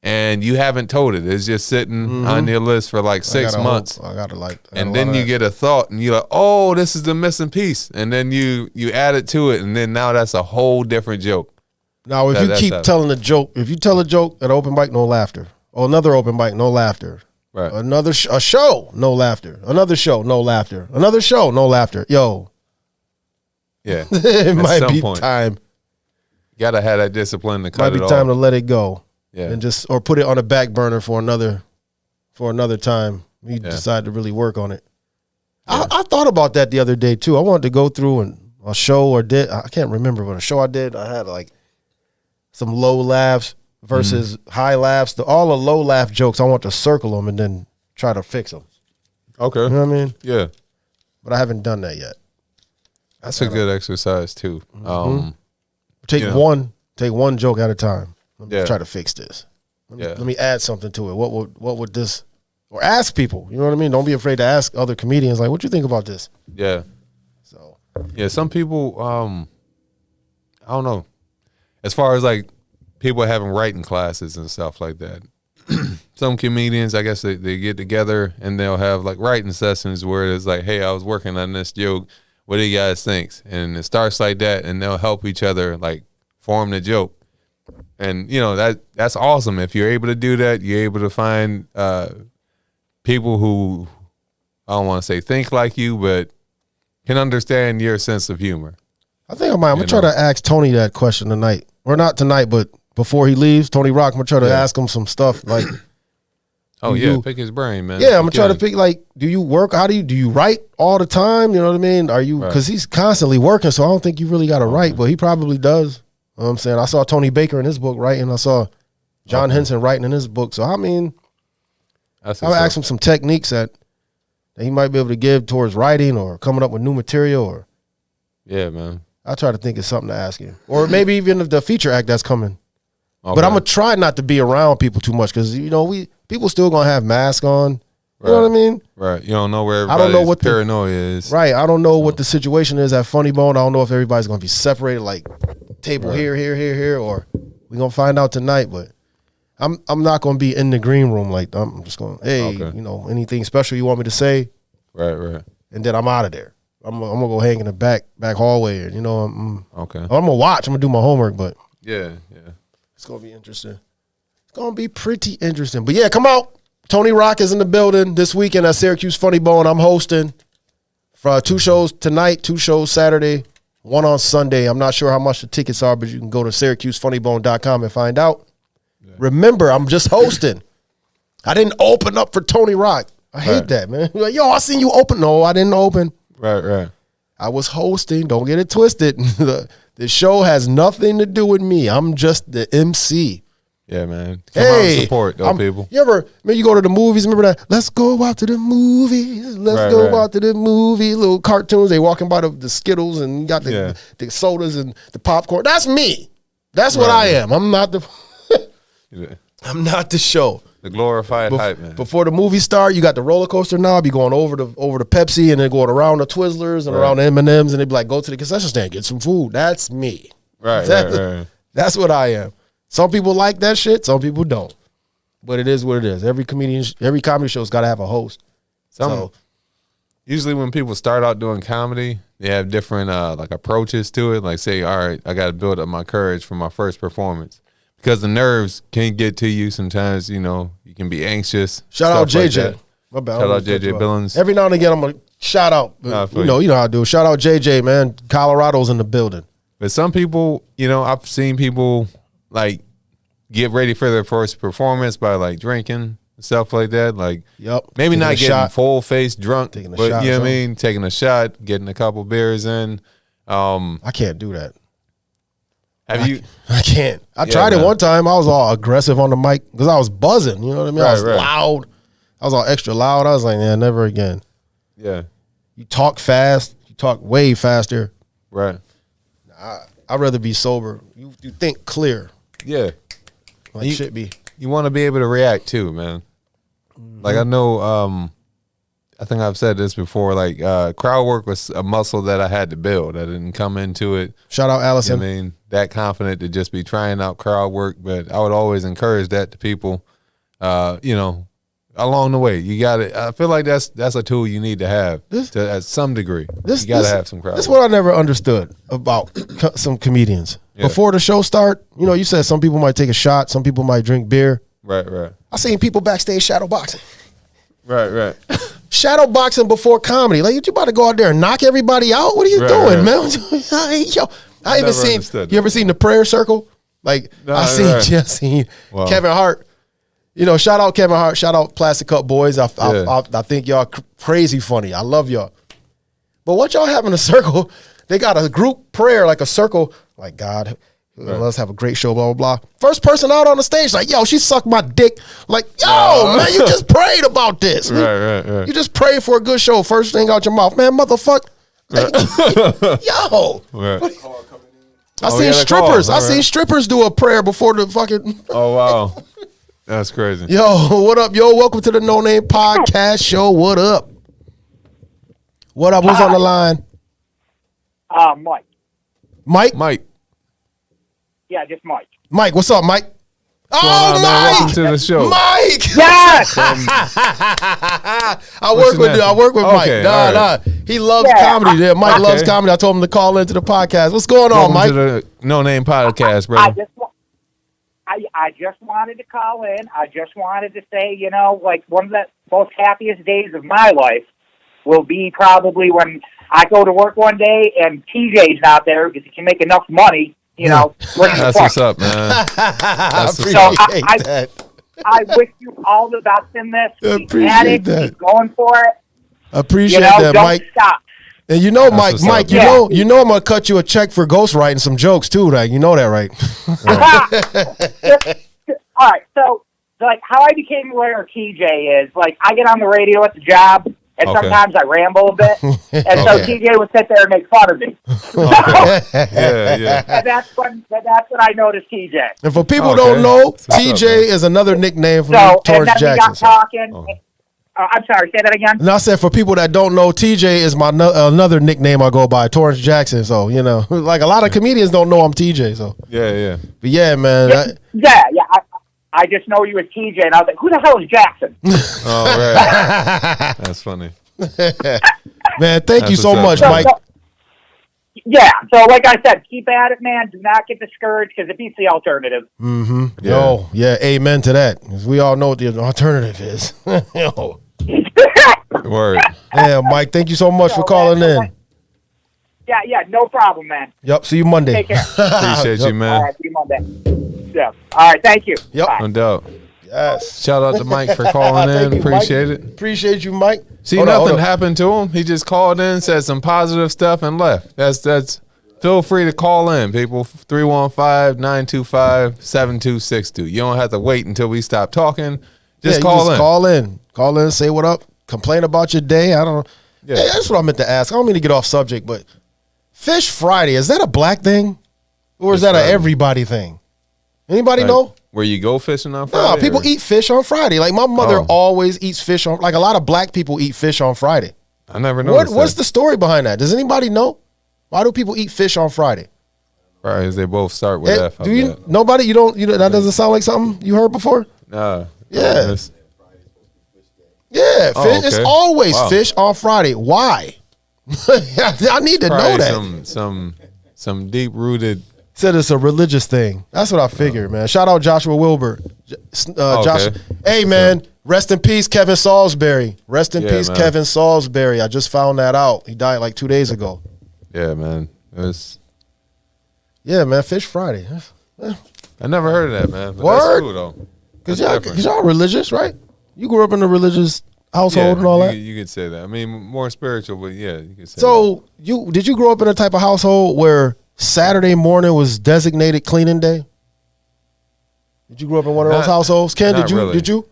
and you haven't told it. It's just sitting on your list for like 6 months. And then you get a thought and you're like, oh, this is the missing piece. And then you add it to it. And then now that's a whole different joke. Now, if you keep telling a joke, if you tell a joke at an open mic, no laughter. Or another open mic, no laughter. Right. A show, no laughter. Another show, no laughter. Another show, no laughter. Yo. Yeah. It might be time. You got to have that discipline to cut it off. Might be time to let it go. Yeah. And just, or put it on a back burner for another time. You decide to really work on it. Yeah. I thought about that the other day too. I wanted to go through a show I can't remember, but a show I did, I had like some low laughs versus high laughs. All the low laugh jokes, I want to circle them and then try to fix them. Okay. You know what I mean? Yeah. But I haven't done that yet. That's a good exercise too. Take one joke at a time. Let me try to fix this. Let me add something to it. What would this, or ask people, you know what I mean? Don't be afraid to ask other comedians, like, what you think about this? Yeah. So. Yeah, some people, I don't know. As far as like people having writing classes and stuff like that. Some comedians, I guess they get together and they'll have like writing sessions where it's like, hey, I was working on this joke. What do you guys think? And it starts like that, and they'll help each other like form the joke. And you know, that's awesome. If you're able to do that, you're able to find people who, I don't want to say think like you, but can understand your sense of humor. I think I'm gonna try to ask Tony that question tonight, or not tonight, but before he leaves, Tony Rock, I'm gonna try to ask him some stuff like. Pick his brain, man. Yeah, I'm gonna try to pick, like, do you work? How do you write all the time? You know what I mean? Are you, because he's constantly working, so I don't think you really got to write, but he probably does. You know what I'm saying? I saw Tony Baker in his book writing. I saw John Henson writing in his book. So, I mean, I'll ask him some techniques that he might be able to give towards writing or coming up with new material. Or yeah, man. I'll try to think of something to ask him. Or maybe even if the feature act that's coming. Okay. But I'm going to try not to be around people too much because, you know, people still going to have masks on. You know what I mean? Right. You don't know where everybody's paranoia is. Right. I don't know what the situation is at Funny Bone. I don't know if everybody's going to be separated, like table here, or we're going to find out tonight. But I'm not going to be in the green room. Like, I'm just going, you know, anything special you want me to say? Right. And then I'm out of there. I'm going to go hang in the back hallway. And, you know, I'm going to watch. I'm going to do my homework. But yeah. It's going to be interesting. It's going to be pretty interesting. But yeah, come out. Tony Rock is in the building this weekend at Syracuse Funny Bone. I'm hosting for 2 shows tonight, 2 shows Saturday, 1 on Sunday. I'm not sure how much the tickets are, but you can go to SyracuseFunnyBone.com and find out. Yeah. Remember, I'm just hosting. I didn't open up for Tony Rock. I hate that, man. Like, yo, I seen you open. No, I didn't open. Right. I was hosting. Don't get it twisted. The show has nothing to do with me. I'm just the MC. Yeah, man. Come out and support those people. You ever, when you go to the movies, remember that? Let's go out to the movies. Let's go out to the movie. Little cartoons. They walking by the Skittles and you got the sodas and the popcorn. That's me. That's what I am. I'm not the I'm not the show. The glorified hype, man. Before the movie start, you got the roller coaster knob. You going over the Pepsi and then going around the Twizzlers and around the M&Ms, and they be like, go to the concession stand, get some food. That's me. Right. That's what I am. Some people like that shit. Some people don't. But it is what it is. Every comedy show's got to have a host. Usually when people start out doing comedy, they have different like approaches to it. Like say, all right, I got to build up my courage for my first performance. Because the nerves can get to you sometimes, you know, you can be anxious. Shout out JJ. Like my bad. Shout out JJ Billings. Every now and again, I'm going to shout out. You know how I do. Shout out JJ, man. Colorado's in the building. But some people, you know, I've seen people like get ready for their first performance by like drinking and stuff like that. Like, maybe not getting full face drunk, but you know what I mean? Taking a shot, getting a couple beers in. I can't do that. I can't. I tried it one time. I was all aggressive on the mic because I was buzzing. You know what I mean? I was loud. I was all extra loud. I was like, yeah, never again. Yeah. You talk fast. You talk way faster. Right. I'd rather be sober. You think clear. Yeah. Like you should be. You want to be able to react too, man. Mm-hmm. Like I know, I think I've said this before, like crowd work was a muscle that I had to build. I didn't come into it. Shout out Allison. I mean, that confident to just be trying out crowd work, but I would always encourage that to people, you know, along the way. You got it. I feel like that's a tool you need to have at some degree. You got to have some crowd work. This is what I never understood about some comedians. Yeah. Before the show start, you know, you said some people might take a shot, some people might drink beer. Right. I seen people backstage shadow boxing. Right. Shadow boxing before comedy. Like, you about to go out there and knock everybody out? What are you doing, man? Yo, I even seen. You ever seen the prayer circle? Like, I seen Kevin Hart. You know, shout out Kevin Hart. Shout out Plastic Cup Boys. I think y'all crazy funny. I love y'all. But what y'all have in a circle? They got a group prayer, like a circle. Like, God, let's have a great show, blah, blah, blah. First person out on the stage, like, yo, she sucked my dick. Like, yo, man, you just prayed about this. Right. You just prayed for a good show. First thing out your mouth. Man, motherfucker. Like, yo. Right. I seen strippers. I seen strippers do a prayer before the fucking. Oh, wow. That's crazy. Yo, what up, yo? Welcome to the No Name Podcast Show. What up? What up? Who's on the line? Mike. Mike. Yeah, just Mike. Mike, what's up, Mike? Oh, Mike! Welcome to the show. Mike! Yes! I work with Mike. Nah. He loves comedy. Yeah, Mike loves comedy. I told him to call into the podcast. What's going on, Mike? Welcome to the No Name Podcast, brother. I just wanted to call in. I just wanted to say, you know, like one of the most happiest days of my life will be probably when I go to work one day and TJ's not there because he can make enough money, you know. That's what's up, man. That's what's up. I wish you all the best in this. Keep at it. Keep going for it. Appreciate that, don't Mike. Stop. And you know, Mike, you know, I'm gonna cut you a check for ghostwriting some jokes too. Like, you know that, right? All right. So, like, how I became aware of TJ is like I get on the radio at the job, and sometimes I ramble a bit, and so TJ would sit there and make fun of me. Yeah. And that's when I noticed TJ. And for people who don't know, TJ is another nickname for Torrance Jaxn. We got talking. I'm sorry, say that again? And I said, for people that don't know, TJ is my another nickname I go by, Torrance Jaxn. So, you know, like a lot of comedians don't know I'm TJ. So Yeah. But yeah, man. I just know you as TJ, and I was like, who the hell is Jaxn? Oh, right. That's funny. Man, thank you so much, Mike. So like I said, keep at it, man. Do not get discouraged because it beats the alternative. Mm-hmm. Yeah. Amen to that. Because we all know what the alternative is. Yo. Word. Yeah, Mike, thank you so much for calling in. Yeah, no problem, man. Yep, see you Monday. Take care. Appreciate you, man. All right, see you Monday. Yeah. All right, thank you. Yep. Bye. No doubt. Yes. Shout out to Mike for calling in. Appreciate it. Appreciate you, Mike. See, nothing happened to him. He just called in, said some positive stuff, and left. That's. Feel free to call in, people. 315-925-7262. You don't have to wait until we stop talking. Just call in. Call in, say what up. Complain about your day. I don't know. Yeah. Hey, that's what I meant to ask. I don't mean to get off subject, but Fish Friday, is that a black thing? Or is that an everybody thing? Anybody know? Where you go fishing on Friday? No, people eat fish on Friday. Like, my mother always eats fish on, like, a lot of black people eat fish on Friday. I never noticed What's the story behind that? Does anybody know? Why do people eat fish on Friday? Fridays, they both start with F. Do you? Nobody? You don't? That doesn't sound like something you heard before? Nah. Yeah. Yeah. Fish. It's always fish on Friday. Why? I need to know that. Some deep rooted. Said it's a religious thing. That's what I figured, man. Shout out Joshua Wilbur. Joshua. Hey, man. Rest in peace, Kevin Salisbury. Rest in peace, man. Kevin Salisbury. I just found that out. He died like 2 days ago. Yeah, man. Yeah, man. Fish Friday. I I never heard of that, man. But Word? That's cool, though. Because y'all religious, right? You grew up in a religious household and all that? You could say that. I mean, more spiritual, but yeah, you could say so that. Did you grow up in a type of household where Saturday morning was designated cleaning day? Did you grow up in one of those households? Ken, did you? Really. Did you?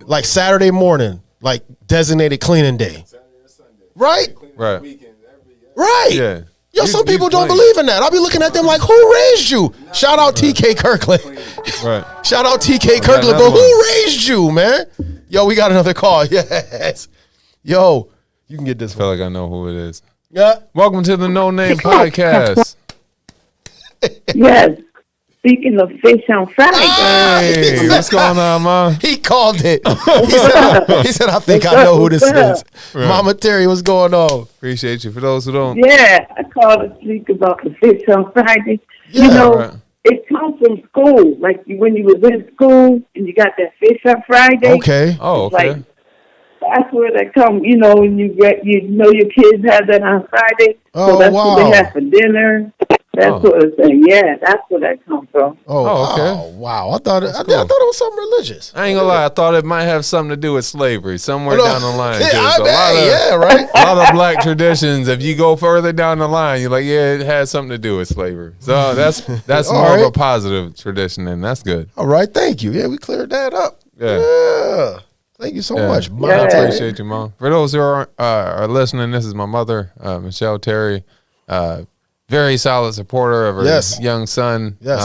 Like Saturday morning, like designated cleaning day. Saturday or Sunday. Right? Right. Right. Yeah. Yo, some people don't believe in that. I'll be looking at them like, who raised you? Shout out TK Kirkland. Right. Shout out TK Kirkland, but who raised you, man? Yo, we got another call. Yes. Yo, you can get this. I feel like I know who it is. Yeah. Welcome to the NoName podcast. Yes. Speaking of fish on Friday. Hey, what's going on, Mom? He called it. He said, I think I know who this is. Right. Mama Terry, what's going on? Appreciate you. For those who don't. Yeah, I called to speak about the fish on Friday. Yeah, you know, right. It comes from school. Like when you was in school and you got that fish on Friday. Okay. Oh, okay. Like, that's where that come, you know, when you know your kids have that on Friday. Oh, so that's wow. what they have for dinner. That sort of thing. Yeah, that's where that comes from. Oh, okay. Wow. Wow. I thought it was something religious. I ain't gonna lie. I thought it might have something to do with slavery somewhere down the line. Right. A lot of black traditions. If you go further down the line, you're like, yeah, it has something to do with slavery. So that's more of a positive tradition, and that's good. All right. Thank you. Yeah, we cleared that up. Yeah. Thank you so much, Mom. I appreciate you, Mom. For those who are listening, this is my mother, Michelle Terry. Very solid supporter of her young son. Yes.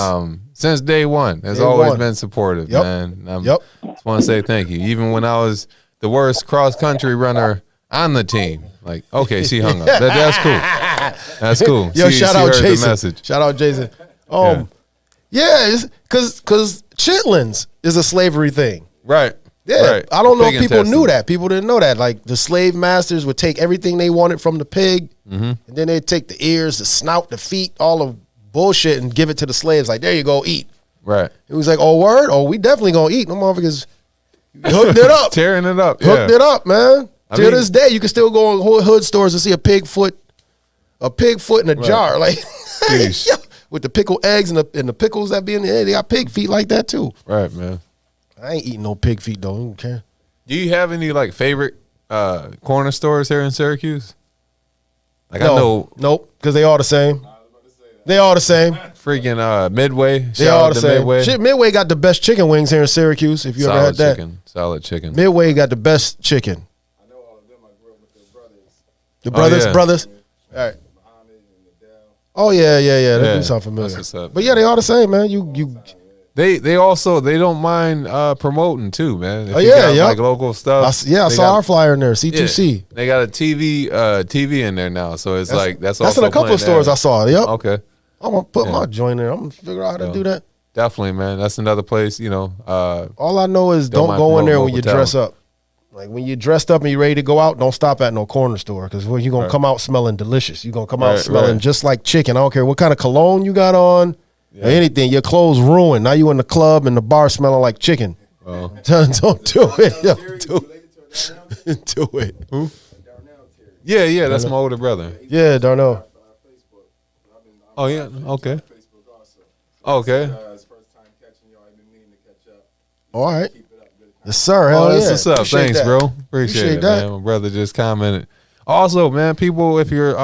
Since day one, has always been supportive, man. Just want to say thank you. Even when I was the worst cross country runner on the team, like, okay, she hung up. That's cool. That's cool. Yo, shout out heard Jason. the message. Shout out Jason. Because chitlins is a slavery thing. Right. Yeah, right. I don't know if people knew that. People didn't know that. Like the slave masters would take everything they wanted from the pig, and then they'd take the ears, the snout, the feet, all of bullshit, and give it to the slaves. Like, there you go, eat. Right. It was like, oh, word? Oh, we definitely gonna eat. No motherfuckers hooked it up. Tearing it up. Hooked it up, man. To this day, you can still go in hood stores and see a pig foot in a jar. Like, with the pickled eggs and the pickles that be in there. They got pig feet like that, too. Right, man. I ain't eating no pig feet, though. I don't care. Do you have any like favorite corner stores here in Syracuse? Like No, I know, nope, because they all the same. They all the same. Freaking Midway. They all the same. Midway got the best chicken wings here in Syracuse. If you ever had that, Solid chicken. Midway got the best chicken. I know all of them. I grew up with their brothers. The brothers. All right. Oh yeah. That do sound familiar. That's what's up. But yeah, they all the same, man. You. They also don't mind promoting too, man. If Oh you yeah, got, like local stuff. I saw our flyer in there. C2C. Yeah, they got a TV in there now, so it's that's in a couple of stores I saw. Yep. Okay. I'm gonna put my joint in there. I'm gonna figure out how to do that. Definitely, man. That's another place. All I know is don't go in there when you dress up. Like when you're dressed up and you're ready to go out, don't stop at no corner store because you're gonna come out smelling delicious. You're gonna come out smelling just like chicken. I don't care what kind of cologne you got on. Or anything, your clothes ruined. Now you in the club and the bar smelling like chicken. Oh. Don't do it. Do it. Who? Yeah, that's my older brother. Yeah, Darnell. Oh yeah, okay. Okay. All right. Yes, sir. Hell that's yeah. what's up. Appreciate Thanks, that. bro. Appreciate it, that. man. My brother just commented. Also, man, people, if you're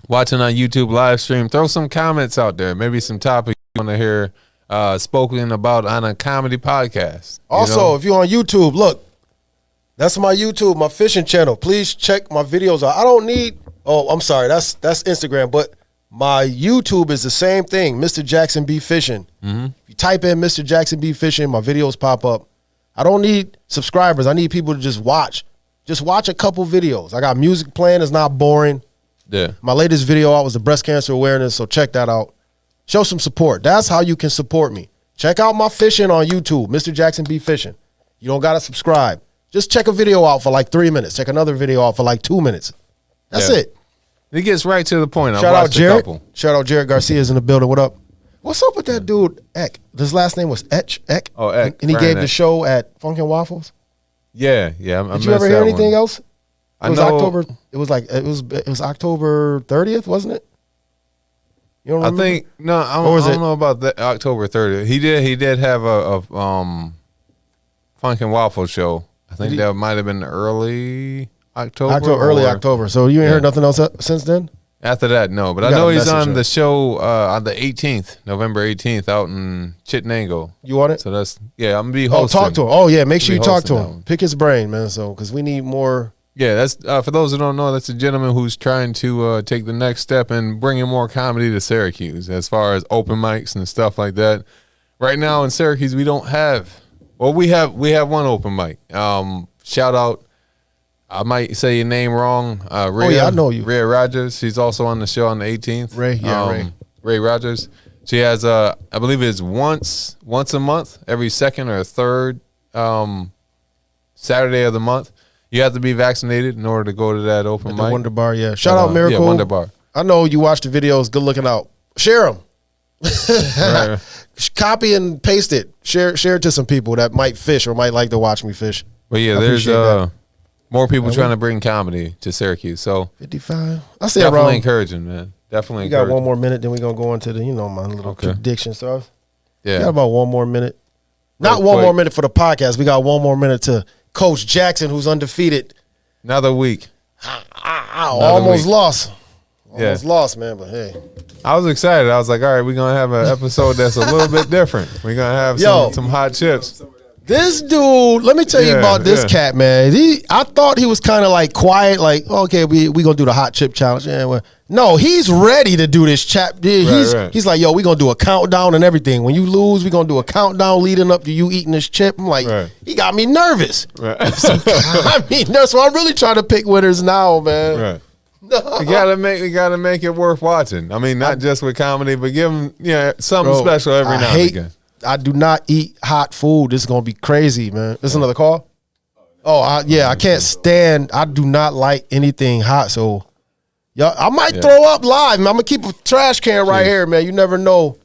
watching on YouTube live stream, throw some comments out there. Maybe some topics you want to hear spoken about on a comedy podcast. Also, if you're on YouTube, look, that's my YouTube, my fishing channel. Please check my videos out. I don't need. Oh, I'm sorry. That's Instagram, but my YouTube is the same thing. MrJaxnBeFishing. If you type in MrJaxnBeFishing, my videos pop up. I don't need subscribers. I need people to just watch. Just watch a couple videos. I got music playing. It's not boring. Yeah. My latest video out was the breast cancer awareness, so check that out. Show some support. That's how you can support me. Check out my fishing on YouTube, MrJaxnBeFishing. You don't got to subscribe. Just check a video out for like 3 minutes. Check another video out for like 2 minutes. That's it. It gets right to the point. Shout out Jared. Shout out Jared Garcia's in the building. What up? What's up with that dude, Eck? His last name was Eck. Oh, Eck. And he gave the show at Funkin' Waffles. Yeah. Did you ever hear anything else? It was I know. October. It was October 30th, wasn't it? You don't remember? I think no. I don't know about that. October 30th. He did have a Funk and Waffle show. I think that might have been early October. Early October. So you ain't heard nothing else since then? After that, no. But I know he's on the show on the 18th, November 18th, out in Chittenango. You want it? So that's I'm gonna be hosting. Oh, talk to him. Oh yeah, make sure you talk to him. Pick his brain, man. So because we need more. Yeah, that's for those who don't know, that's a gentleman who's trying to take the next step in bringing more comedy to Syracuse, as far as open mics and stuff like that. Right now in Syracuse, we don't have. Well, we have one open mic. Shout out. I might say your name wrong. Rhea, I know you. Rhea Rogers. She's also on the show on the 18th. Ray. Ray Rogers. She has I believe it's once a month, every second or third Saturday of the month. You have to be vaccinated in order to go to that open mic. The Wonder Bar, yeah. Shout out Miracle. Yeah, Wonder Bar. I know you watch the videos. Good looking out. Share them. Right. Copy and paste it. Share it to some people that might fish or might like to watch me fish. But yeah, there's more people trying to bring comedy to Syracuse. So 55. I say definitely around. encouraging, man. Definitely. We got one more minute, then we're gonna go into the my little prediction stuff. Yeah. We got about one more minute. Not one more minute for the podcast. We got one more minute to Coach Jaxn, who's undefeated. Another week. Almost lost. Almost lost, man, but hey. I was excited. I was like, all right, we're going to have an episode that's a little bit different. We're going to have some hot chips. This dude, let me tell you about this cat, man. I thought he was kind of like quiet, like, okay, we going to do the hot chip challenge. Yeah, well, no, he's ready to do this chap. He's like, yo, we going to do a countdown and everything. When you lose, we going to do a countdown leading up to you eating this chip. I'm like, he got me nervous. Right. So I'm really trying to pick winners now, man. Right. We gotta make it worth watching. I mean, not just with comedy, but give them something special every now and again. I do not eat hot food. This is gonna be crazy, man. This is another call. I can't stand. I do not like anything hot. So, I might throw up live. Man. I'm gonna keep a trash can right here, man. You never know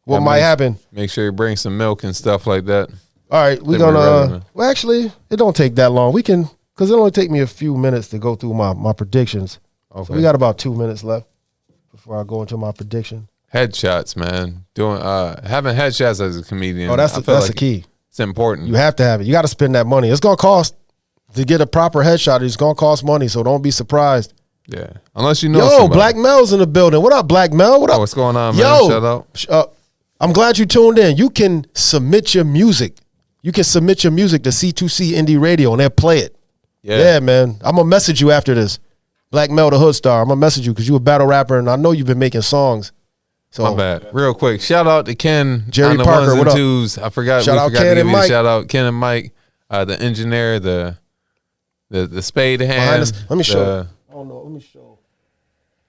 what might happen. Make sure you bring some milk and stuff like that. All right, we're gonna. Well, actually, it don't take that long. We can, because it only take me a few minutes to go through my predictions. Okay. So we got about 2 minutes left before I go into my prediction. Headshots, man. Having headshots as a comedian. Oh, that's the key. It's important. You have to have it. You got to spend that money. It's gonna cost to get a proper headshot. It's gonna cost money, so don't be surprised. Yeah, unless you know. Somebody. Black Mel's in the building. What up, Black Mel? What up? What's going on, man? Shout out. I'm glad you tuned in. You can submit your music. You can submit your music to C2C Indie Radio, and they'll play it. Yeah, man. I'm gonna message you after this. Black Mel, the Hood Star. I'm gonna message you because you a battle rapper, and I know you've been making songs. So my bad. Real quick, shout out to Ken, Jerry on the Parker. ones What and up? twos. I forgot. Shout out to Ken give and you a Mike. shout out Ken and Mike, the engineer, the spade hand. Let me show. Oh no, let me show.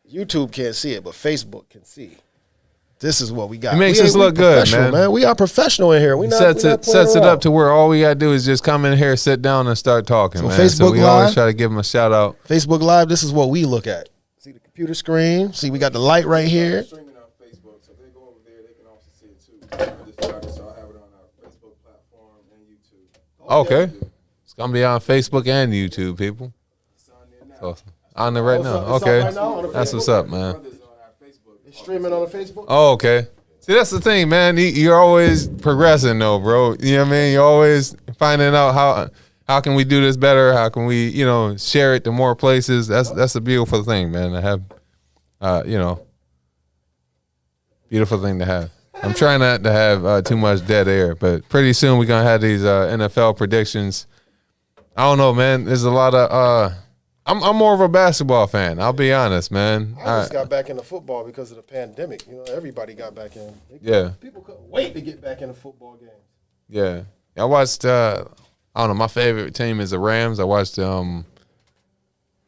YouTube can't see it, but Facebook can see. This is what we got. It makes us look good, man. We are professional in here. We sets it up to where all we gotta do is just come in here, sit down, and start talking. So man. Facebook we Live, always try to give them a shout out. Facebook Live. This is what we look at. See the computer screen. See we got the light right here. Streaming on Facebook, so if they go over there, they can also see it too. I just tried to have it on our Facebook platform and YouTube. Okay, it's gonna be on Facebook and YouTube, people. It's on there now. So, on there right now. Okay, right now on that's what's up, man. It's streaming on the Facebook. Oh, okay. See, that's the thing, man. You're always progressing, though, bro. You know what I mean? You're always finding out how can we do this better? How can we, share it to more places? That's a beautiful thing, man. To have, beautiful thing to have. I'm trying not to have too much dead air, but pretty soon we're gonna have these NFL predictions. I don't know, man. There's a lot of. I'm more of a basketball fan. I'll be honest, man. I just got back into football because of the pandemic. Everybody got back in. People couldn't wait to get back into football games. Yeah. I watched. I don't know. My favorite team is the Rams. I watched one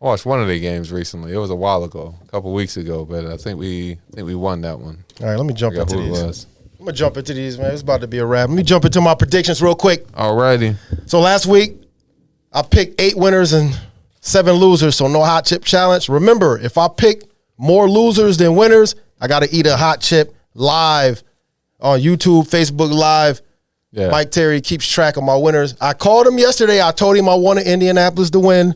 of their games recently. It was a while ago, a couple weeks ago, but I think we won that one. All right, let me jump into these. I'm gonna jump into these, man. It's about to be a wrap. Let me jump into my predictions real quick. Alrighty. So last week, I picked 8 winners and 7 losers, so no hot chip challenge. Remember, if I pick more losers than winners, I got to eat a hot chip live on YouTube, Facebook Live. Yeah. Mike Terry keeps track of my winners. I called him yesterday. I told him I wanted Indianapolis to win.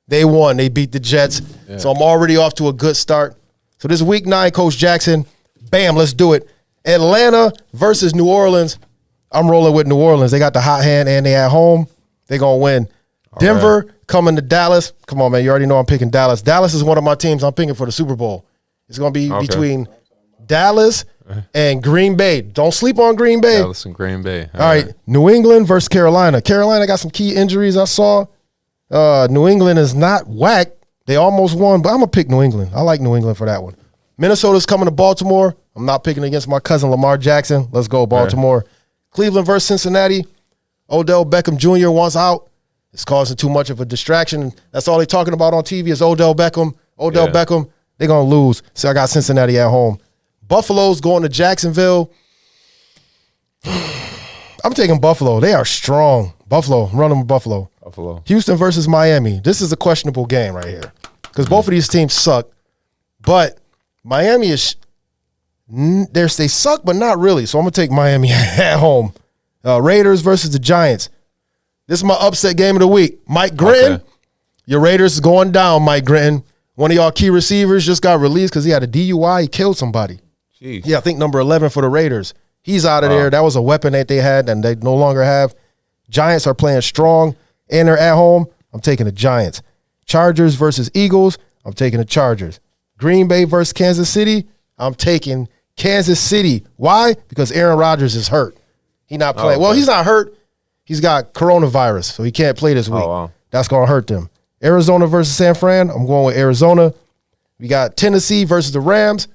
They won. They beat the Jets. Yeah. So I'm already off to a good start. So this week 9, Coach Jaxn, Bam, let's do it. Atlanta versus New Orleans. I'm rolling with New Orleans. They got the hot hand and they at home. They going to win. Denver coming to Dallas. Come on, man. You already know I'm picking Dallas. Dallas is one of my teams I'm picking for the Super Bowl. It's going to be between Dallas and Green Bay. Don't sleep on Green Bay. Dallas and Green Bay. All right. New England versus Carolina. Carolina got some key injuries I saw. New England is not whack. They almost won, but I'm going to pick New England. I like New England for that one. Minnesota's coming to Baltimore. I'm not picking against my cousin Lamar Jackson. Let's go, Baltimore. Right. Cleveland versus Cincinnati. Odell Beckham Jr. wants out. It's causing too much of a distraction. That's all they're talking about on TV is Odell Beckham. Beckham, they're going to lose. So I got Cincinnati at home. Buffalo's going to Jacksonville. I'm taking Buffalo. They are strong. Buffalo. I'm running with Buffalo. Houston versus Miami. This is a questionable game right here because both of these teams suck. But Miami is they suck, but not really. So I'm going to take Miami at home. Raiders versus the Giants. This is my upset game of the week. Mike Gritton, your Raiders is going down, Mike Gritton. One of y'all key receivers just got released because he had a DUI. He killed somebody. Jeez. Yeah, I think number 11 for the Raiders. He's out of there. That was a weapon that they had and they no longer have. Giants are playing strong and they're at home. I'm taking the Giants. Chargers versus Eagles. I'm taking the Chargers. Green Bay versus Kansas City. I'm taking Kansas City. Why? Because Aaron Rodgers is hurt. He's not playing. Well, he's not hurt. He's got coronavirus, so he can't play this week. That's going to hurt them. Arizona versus San Fran. I'm going with Arizona. We got Tennessee versus the Rams.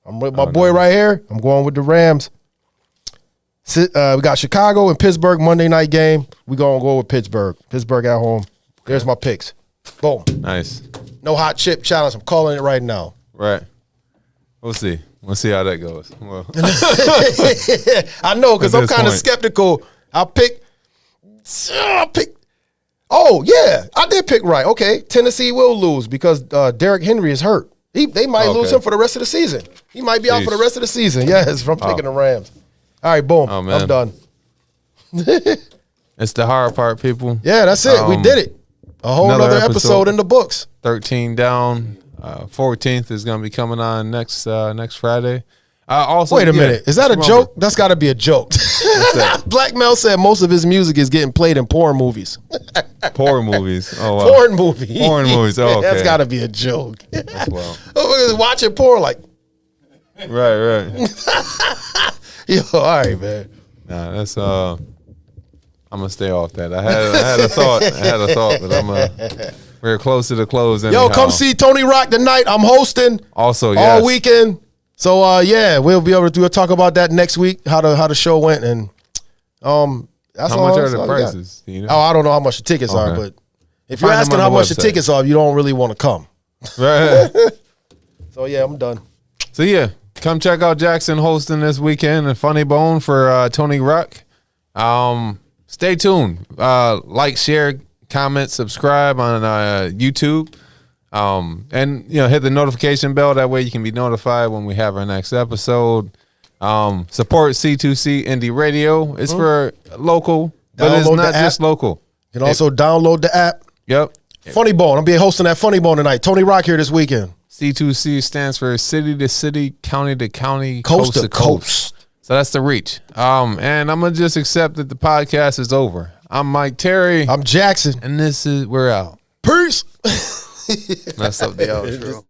I'm with my boy right here. I'm going with the Rams. We got Chicago and Pittsburgh Monday night game. We're going to go with Pittsburgh. Pittsburgh at home. There's my picks. Boom. Nice. No hot chip challenge. I'm calling it right now. Right. We'll see. We'll see how that goes. Well. I know because I'm kind of skeptical. I'll pick. Oh, yeah. I did pick right. Okay. Tennessee will lose because Derrick Henry is hurt. They might lose him for the rest of the season. He might be out for the rest of the season. Yes, from picking the Rams. All right, boom. Oh, I'm done. It's the hard part, people. Yeah, that's it. We did it. A whole nother episode in the books. 13 down. 14th is going to be coming on next Friday. Also, wait a minute. Is that a joke? That's got to be a joke. Black Mel said most of his music is getting played in porn movies. Porn movies. Oh, wow. Porn movies. Porn movies. Oh, okay. That's got to be a joke. Well. Watching porn like. Right. Yo, all right, man. Nah, that's I'm gonna stay off that. I had a thought, but we're close to the close. Anyhow. Yo, come see Tony Rock tonight. I'm hosting. Also, all weekend. So yeah, we'll be able to talk about that next week. How the show went and that's how much are the prices? Do you know? Oh, I don't know how much the tickets are, but if you're asking how much the tickets are, you don't really want to come. Right. So yeah, I'm done. So yeah, come check out Jaxn hosting this weekend and Funny Bone for Tony Rock. Stay tuned. Like, share, comment, subscribe on YouTube. And hit the notification bell. That way you can be notified when we have our next episode. Support C2C Indie Radio. It's for local, but it's not just local. You can also download the app. Yep. Funny Bone. I'm being hosting that Funny Bone tonight. Tony Rock here this weekend. C2C stands for city to city, county to county, coast to coast. So that's the reach. And I'm gonna just accept that the podcast is over. I'm Mike Terry. I'm Jaxn. And we're out. Peace. Messed up the outro.